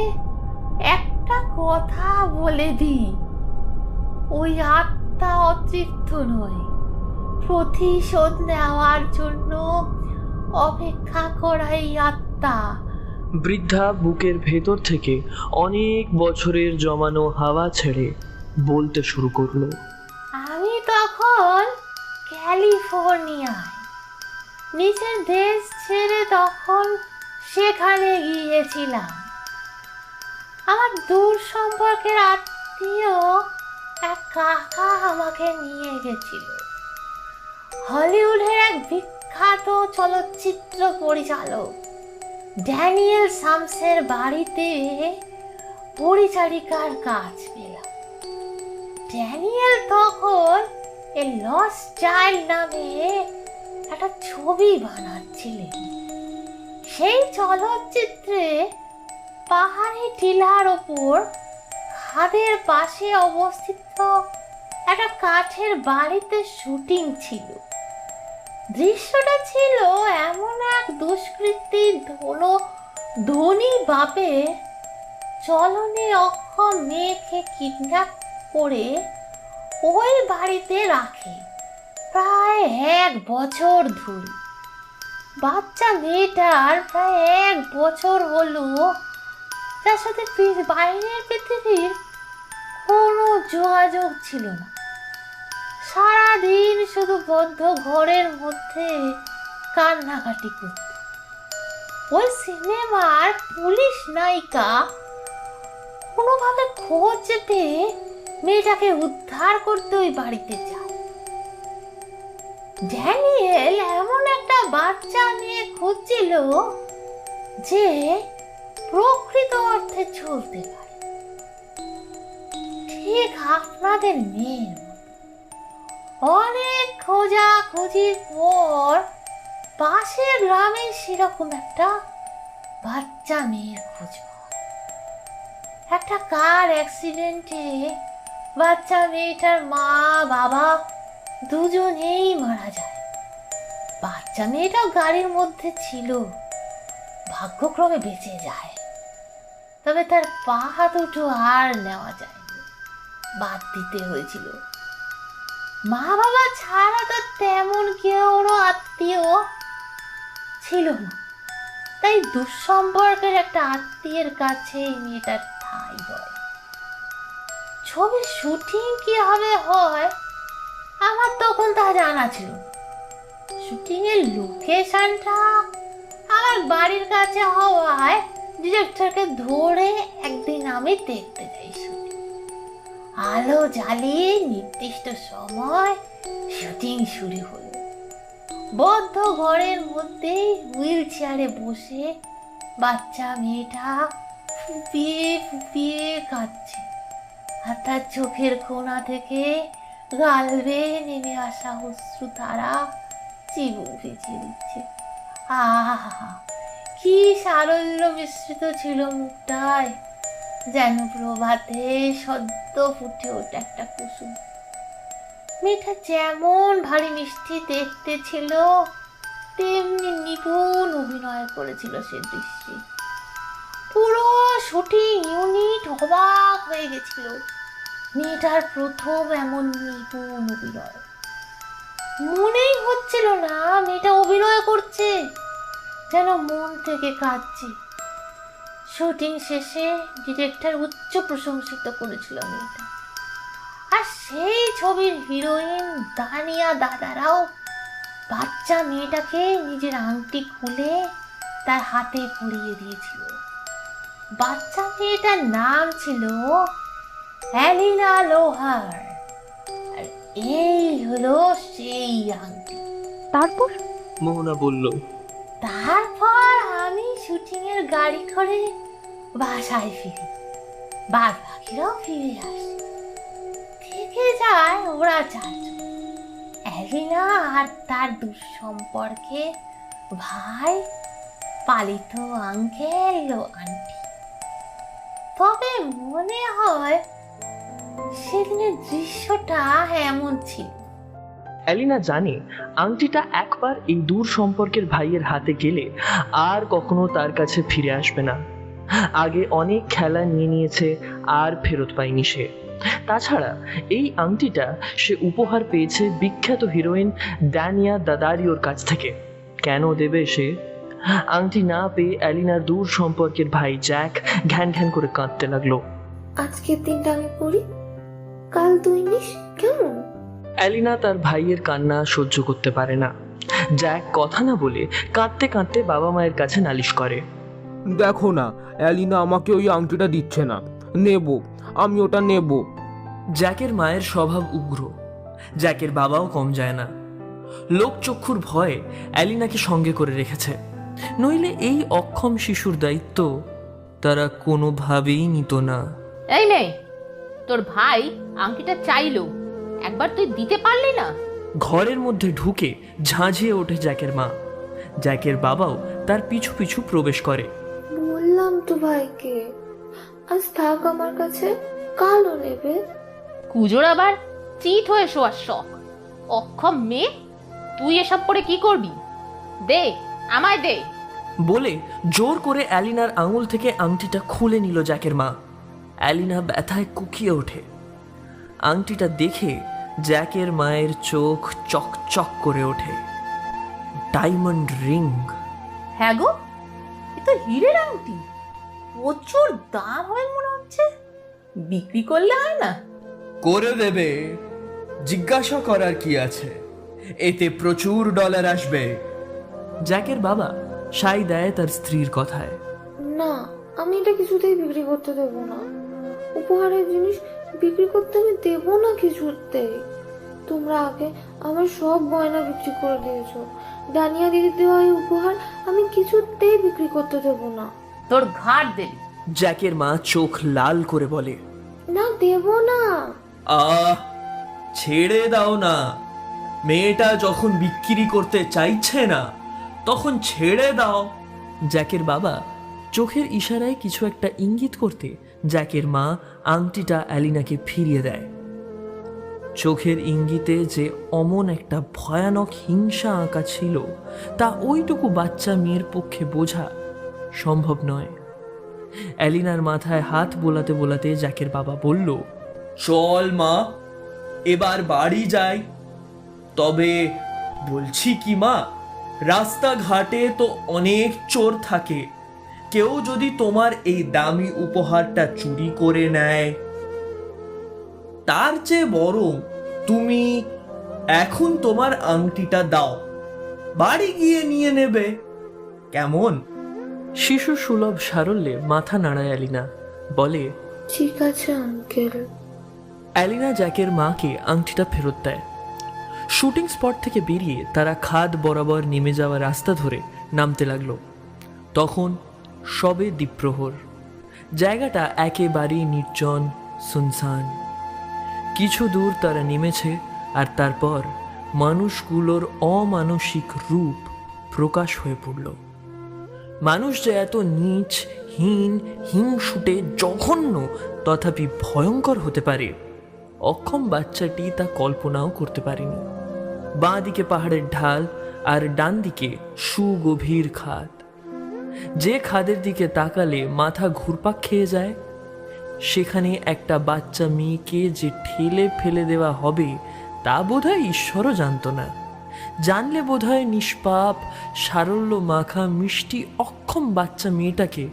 একটা কথা বলে দিই, ওই আত্মা অতৃপ্ত নয়, প্রতিশোধ নেওয়ার জন্য অপেক্ষা করাই আত্মা। বৃদ্ধা বুকের ভেতর থেকে অনেক বছরের জমানো হাওয়া ছেড়ে বলতে শুরু করলো, আমি তখন ক্যালিফোর্নিয়ায়। নিজের দেশ ছেড়ে তখন সেখানে গিয়েছিলাম। আমার দূর সম্পর্কের আত্মীয় এক কাকা আমাকে নিয়ে গেছিল। হলিউডের এক বিখ্যাত চলচ্চিত্র পরিচালক ড্যানিয়েল সামসের বাড়িতে পরিচারিকার কাজ পেলাম। ড্যানিয়েল তখন এ লস্ট চাইল্ড নামে একটা ছবি বানাচ্ছিলেন। সেই চলচ্চিত্রে পাহাড়ি টিলার ওপর খাদের পাশে অবস্থিত একটা কাঠের বাড়িতে শুটিং ছিল। দৃশ্যটা ছিল এমন এক দুষ্কৃতী ধনী বাপে চলনে অক্ষম মেয়েকে কিডন্যাপ করে ওই বাড়িতে রাখে প্রায় 1 বছর ধরে। বাচ্চা মেয়েটার প্রায় 1 বছর হলো তার সাথে বাইরের পৃথিবীর কোনো যোগাযোগ ছিল না। সারাদিন শুধু বদ্ধ ঘরের মধ্যে কান্নাকাটি করত। ওই সিনেমার পুলিশ নায়িকা কোনোভাবে খোঁজ পেয়ে মেয়েটাকে উদ্ধার করতে ওই বাড়িতে যায়। ড্যানিয়েল এমন একটা বাচ্চা মেয়ে খুঁজছিল যে প্রকৃত অর্থে চলতে পারে, ঠিক আপনাদের মেয়ের মতো। অনেক খোঁজাখুঁজির পর পাশের গ্রামে সেরকম একটা বাচ্চা মেয়ের খোঁজ পায়। একটা কার অ্যাক্সিডেন্টে বাচ্চা মেয়েটার মা বাবা দুজনেই মারা যায়। বাচ্চা মেয়েটাও গাড়ির মধ্যে ছিল, ভাগ্যক্রমে বেঁচে যায়। তবে তার পা দুটো আর নেওয়া যায়নি, বাদ দিতে হয়েছিল। মা বাবা ছাড়া তো তেমন কেউ আত্মীয় ছিল না, তাই দুঃসম্পর্কের একটা আত্মীয়ের কাছে মেয়েটার ঠাঁই হয়। ছবির শুটিং কিভাবে হয় আমার তখন তা জানা ছিল। শুটিং এর লোকেশনটা আমার বাড়ির কাছে হওয়ায় ডিরেক্টরকে ধরে একদিন আমি দেখতে যাই শুটিং। আলো জ্বালিয়ে নির্দিষ্ট সময় শুটিং শুরু হলো। বদ্ধ ঘরের মধ্যে হুইল চেয়ারে বসে বাচ্চা মেয়েটা ফুপিয়ে ফুপিয়ে কাঁদছে, আর তার চোখের কোণা থেকে গাল বেয়ে নেমে আসা অশ্রু তারা জীবন ভিজিয়ে দিচ্ছে। আহা, কি সারল্য মিশ্রিত ছিল মুখটায়, যেন প্রভাতে সদ্য ফুটে ওঠা একটা কুসুম। মেয়েটা যেমন ভারী মিষ্টি দেখতে ছিল, তেমনি নিপুণ অভিনয় করেছিল সে দৃশ্যে। পুরো শুটিং ইউনিট অবাক হয়ে গেছিল মেয়েটার প্রথম এমন নিপুণ অভিনয়। মনেই হচ্ছিল না মেয়েটা অভিনয় করছে, যেন মন থেকে কাঁদছে। শুটিং শেষে ডিরেক্টর উচ্চ প্রশংসিত করেছিল মেয়েটা, আর সেই ছবির হিরোইন দানিয়া দাদারাও বাচ্চা মেয়েটাকে নিজের আংটি খুলে তার হাতে পরিয়ে দিয়েছিল। বাচ্চা মেয়েটার নাম ছিল এলিনা লোহার, আর এই হলো সেই আংটি। তারপর মোহনা বলল। তারপর আমি শুটিং এর গাড়ি করে বাসায় ফিরি, বাদ বাকিরাও ফিরে আসে। থেকে যায় ওরা 4 জন, এলিনা আর তার দুঃসম্পর্কে ভাই, পালিত আঙ্কেল ও আন্টি। তবে মনে হয় সেদিনের দৃশ্যটা এমন ছিল। এলিনা জানে আংটিটা একবার এই দূর সম্পর্কের ভাইয়ের হাতে গেলে আর কখনো তার কাছে ফিরে আসবে না। আগে অনেক খেলা নিয়ে নিয়েছে, আর ফেরত পায়নি সে। তাছাড়া এই আংটিটা সে উপহার পেয়েছে বিখ্যাত হিরোইন ড্যানিয়া দাদারিওর কাছ থেকে। কেন দেবে সে? আংটি না পেয়ে এলিনার দূর সম্পর্কের ভাই জ্যাক ঘ্যান ঘ্যান করে কাঁদতে লাগলো। আজকের দিনটা আমি পড়ি, কাল তুই নিস, কেমন? অ্যালিনা তার ভাইয়ের কান্না সহ্য করতে পারে না। জ্যাক কথা না বলে কাঁদতে কাঁদতে বাবা মায়ের কাছে নালিশ করে। দেখো না, অ্যালিনা আমাকে ওই আংটিটা দিচ্ছে না। নেব, আমি ওটা নেব। জ্যাকের মায়ের স্বভাব উগ্র, জ্যাকের বাবাও কম যায় না। লোকচক্ষুর ভয়ে অ্যালিনাকে সঙ্গে করে রেখেছে, নইলে এই অক্ষম শিশুর দায়িত্ব তারা কোনোভাবেই নিত না। এই নে, তোর ভাই আংটিটা চাইলো, একবার তুই দিতে পারলি না? ঘরের মধ্যে ঢুকে ঝাঁঝিয়ে ওঠে জ্যাকের মা। জ্যাকের বাবাও তার পিছু পিছু প্রবেশ করে। বললাম তো ভাইকে, আজ থাক আমার কাছে, কালও নেবে। কুজোর আবার চিত হয়ে শোয়ার শখ। অক্ষম মেয়ে, তুই এসব পরে কি করবি? দে, আমায় দে। বলে জোর করে অ্যালিনার আঙুল থেকে আংটিটা খুলে নিল জ্যাকের মা। অ্যালিনা ব্যথায় কুকিয়ে ওঠে। আংটিটা দেখে জ্যাকের মায়ের চোখ চকচক করে ওঠে। Diamond ring. হ্যাঁ গো, এ তো হীরের আংটি। প্রচুর দাম হয় মনে হচ্ছে। বিক্রি করলে হয় না? করে দেবে, জিজ্ঞাসা করার কি আছে, এতে প্রচুর ডলার আসবে। জ্যাকের বাবা সাই দেয় তার স্ত্রীর কথায়। না, আমি এটা কিছুতেই বিক্রি করতে দেবো না। উপহারের জিনিস বিক্রি করতে আমি দেবো না কিছুতেই। তোমরা আগে আমার সব গয়না বিক্রি করে দিয়েছো। ডানিয়া দিদি দেওয়া এই উপহার আমি কিছুতেই বিক্রি করতে দেবো না। তোর ঘাট দেবি। জ্যাকের মা চোখ লাল করে বলে, না, দেবো না। আহ, ছেড়ে দাও না। মেয়েটা যখন বিক্রি করতে চাইছে না, তখন ছেড়ে দাও। জ্যাকের বাবা চোখের ইশারায় কিছু একটা ইঙ্গিত করতে জ্যাকের মা আংটিটা অ্যালিনাকে ফিরিয়ে দেয়। চোখের ইঙ্গিতে যে অমন একটা ভয়ানক হিংসা আঁকা ছিল, তা ওইটুকু বাচ্চা মেয়ের পক্ষে বোঝা সম্ভব নয়। অ্যালিনার মাথায় হাত বোলাতে বোলাতে জ্যাকের বাবা বলল, চল মা, এবার বাড়ি যাই। তবে বলছি কি মা, রাস্তাঘাটে তো অনেক চোর থাকে, কেউ যদি তোমার এই দামি উপহারটা চুরি করে নেয়, তার চেয়ে বরং তুমি এখন তোমার আংটিটা দাও, বাড়ি গিয়ে নিয়ে নেবে, কেমন? শিশু সুলভ সারল্যে মাথা নাড়ায় অ্যালিনা, বলে, ঠিক আছে আঙ্কেল। অ্যালিনা জ্যাকের মাকে আংটিটা ফেরত দেয়। শুটিং স্পট থেকে বেরিয়ে তারা খাদ বরাবর নেমে যাওয়া রাস্তা ধরে নামতে লাগলো। তখন সবে দ্বীপ্রহর। জায়গাটা একেবারেই নির্জন, সুনসান। কিছু দূর তারা নেমেছে, আর তারপর মানুষগুলোর অমানসিক রূপ প্রকাশ হয়ে পড়ল। মানুষ যে এত নীচ, হীন, হিংসুটে, জঘন্য তথাপি ভয়ঙ্কর হতে পারে, অক্ষম বাচ্চাটি তা কল্পনাও করতে পারেনি। বাঁ দিকে পাহাড়ের ঢাল, আর ডান দিকে সুগভীর খাদ। যে খাদের দিকে তাকালে মাথা ঘুরপাক খেয়ে যায়, সেখানে একটা বাচ্চা মেয়েকে যে ঠেলে ফেলে দেওয়া হবে তা বোধহয় ঈশ্বরও জানত না। জানলে বোধহয় নিষ্পাপ, সারল্য মাখা, মিষ্টি, অক্ষম বাচ্চা মেয়েটাকে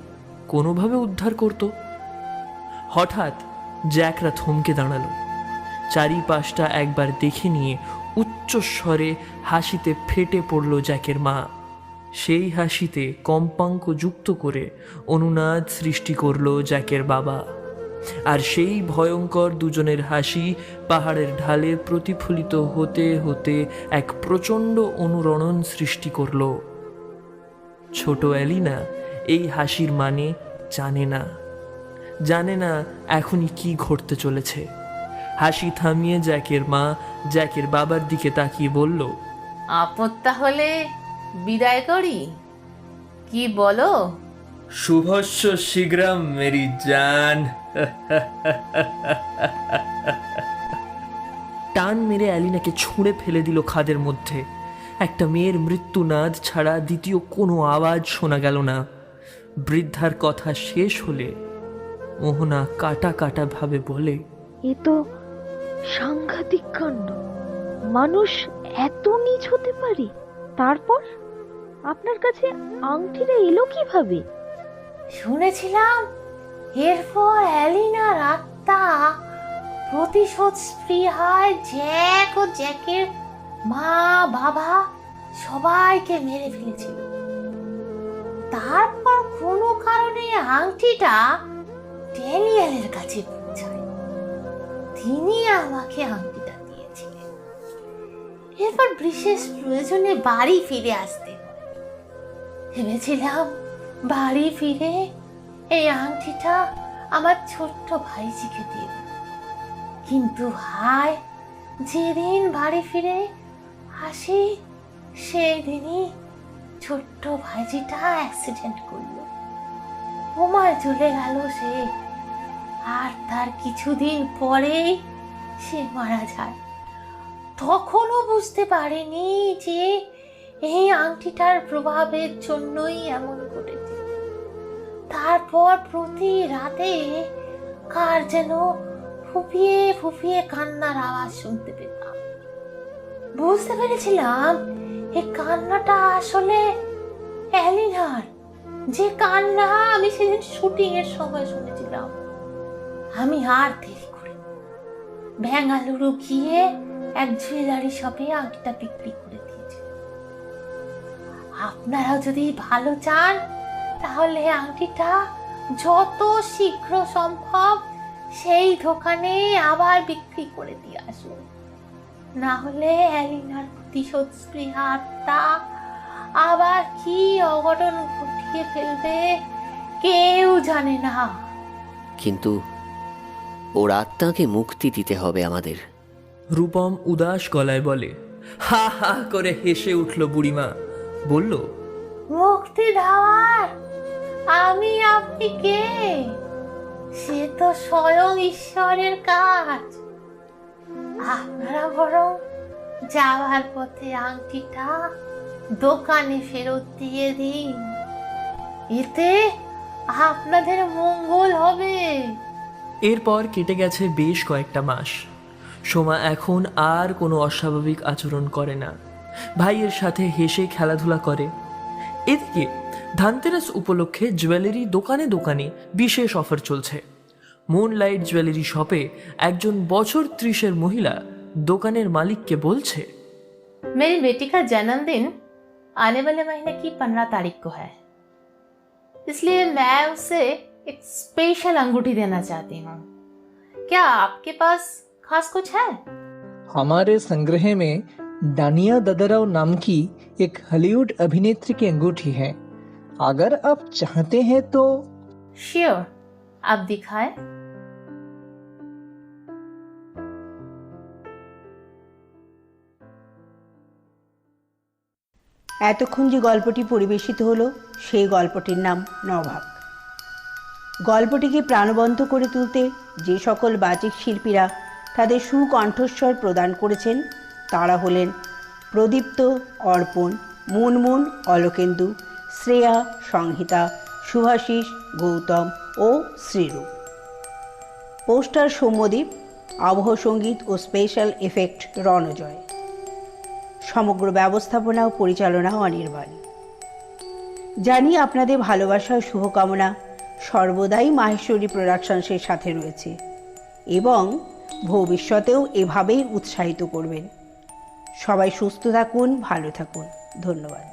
কোনোভাবে উদ্ধার করত। হঠাৎ জ্যাকরা থমকে দাঁড়ালো। চারিপাশটা একবার দেখে নিয়ে উচ্চস্বরে হাসিতে ফেটে পড়ল জ্যাকের মা। সেই হাসিতে কম্পাঙ্ক যুক্ত করে অনুনাদ সৃষ্টি করল জ্যাকের বাবা। আর সেই ভয়ঙ্কর দুজনের হাসি পাহাড়ের ঢালে প্রতিফলিত হতে হতে এক প্রচণ্ড অনুরণন সৃষ্টি করল। ছোট অ্যালিনা এই হাসির মানে জানে না এখনই কি ঘটতে চলেছে। হাসি থামিয়ে জ্যাকের মা জ্যাকের বাবার দিকে তাকিয়ে বলল, আপত্তা হলে বিদায় করি, কি বলো? শুভস্য শীঘ্রম মেরি জান। টান মেরে অ্যালিনাকে ছুঁড়ে ফেলে দিল খাদের মধ্যে। একটা মেয়ের মৃত্যুনাদ ছাড়া দ্বিতীয় কোনো আওয়াজ শোনা গেল না। বৃদ্ধার কথা শেষ হলে মোহনা কাটা কাটা ভাবে বলে, এ তো সাংঘাতিক কাণ্ড। মানুষ এত নীচ হতে পারে? তারপর আপনার কাছে আংটিটা এলো কিভাবে? শুনেছিলাম এরপর অ্যালিনার আত্মা প্রতিশোধ স্পৃহায় জ্যাক ও জ্যাকের মা বাবা সবাইকে মেরে ফেলেছিল। তারপর কোনো কারণে আংটিটা ড্যানিয়েলের কাছে পৌঁছায়। তিনি আমাকে আংটিটা দিয়েছিলেন। এরপর বিশেষ প্রয়োজনে বাড়ি ফিরে আসতে হয়। ভেবেছিলাম বাড়ি ফিরে এই আংটিটা আমার ছোট্ট ভাইজিকে দিয়ে দেব, কিন্তু হায়, যেদিন বাড়ি ফিরে আসি সেই দিনই ছোট্ট ভাইজিটা অ্যাক্সিডেন্ট করলো, কোমায় চলে গেল সে। আর তার কিছুদিন পরেই সে মারা যায়। তখনও বুঝতে পারিনি যে এই আংটিটার প্রভাবের জন্যই এমন ঘটেছে। তারপর প্রতি রাতে কার যেন ফুপিয়ে ফুপিয়ে কান্নার আওয়াজ শুনতে পেতাম। বুঝতে পেরেছিলাম এই কান্নাটা আসলে এলিনার, যে কান্না আমি সেদিন শুটিং এর সময় শুনেছিলাম। আমি আর দেরি করি বেঙ্গালুরু গিয়ে এক জুয়েলারি শপে আংটিটা বিক্রি করে দিয়েছি। আপনারাও যদি ভালো চান তাহলে আংটিটা যত শীঘ্র সম্ভব সেই দোকানে আবার বিক্রি করে দিয়ে আসুন, না হলে এলিনার প্রতিশোধ স্পৃহা আত্মা আবার কি অঘটন ঘটিয়ে ফেলবে কেউ জানে না। কিন্তু ওর আত্মাকে মুক্তি দিতে হবে আমাদের। রূপম উদাস গলায় বলে। হা হা করে হেসে উঠল বুড়িমা, বলল, মুক্তি দেওয়ার আমি আপনি কে? সে তো স্বয়ং ঈশ্বরের কাজ। আপনারা বরং যাওয়ার পথে আংটিটা দোকানে ফেরত দিয়ে দিন, এতে আপনাদের মঙ্গল হবে। এরপর কেটে গেছে বেশ কয়েকটা মাস। সোমা এখন আর কোনো অস্বাভাবিক আচরণ করে না, ভাইয়ের সাথে হেসে খেলাধুলা করে। এদিকে ধানতেরাস উপলক্ষে জুয়েলারি দোকানে দোকানে বিশেষ অফার চলছে। মুনলাইট জুয়েলারি শপে একজন বছর 30-এর মহিলা দোকানের মালিককে বলছে, मेरी बेटी का जन्मदिन आने वाले महीने की 15 तारीख को है, इसलिए मैं उसे एक स्पेशल अंगूठी देना चाहती हूँ। क्या आपके पास खास कुछ है? हमारे संग्रह में दानिया ददराव नाम की एक हॉलीवुड अभिनेत्री की अंगूठी है, अगर आप चाहते हैं तो। श्योर, आप दिखाएं। এতক্ষণ যে গল্পটি পরিবেশিত হলো সেই গল্পটির নাম নভাগ। গল্পটিকে প্রাণবন্ত করে তুলতে যে সকল বাচিক শিল্পীরা তাদের সুকণ্ঠস্বর প্রদান করেছেন তারা হলেন প্রদীপ্ত, অর্পণ, মুনমুন, অলোকেন্দু, শ্রেয়া, সংহিতা, শুভাশিস, গৌতম ও শ্রীরূপ। পোস্টার সৌম্যদীপ, আবহ সঙ্গীত ও স্পেশাল এফেক্ট রণজয়, সমগ্র ব্যবস্থাপনা ও পরিচালনা অনির্বাণ। জানি আপনাদের ভালোবাসা ও শুভকামনা সর্বদাই মাহেশ্বরী প্রোডাকশনসের সাথে রয়েছে এবং ভবিষ্যতেও এভাবেই উৎসাহিত করবেন। সবাই সুস্থ থাকুন, ভালো থাকুন। ধন্যবাদ।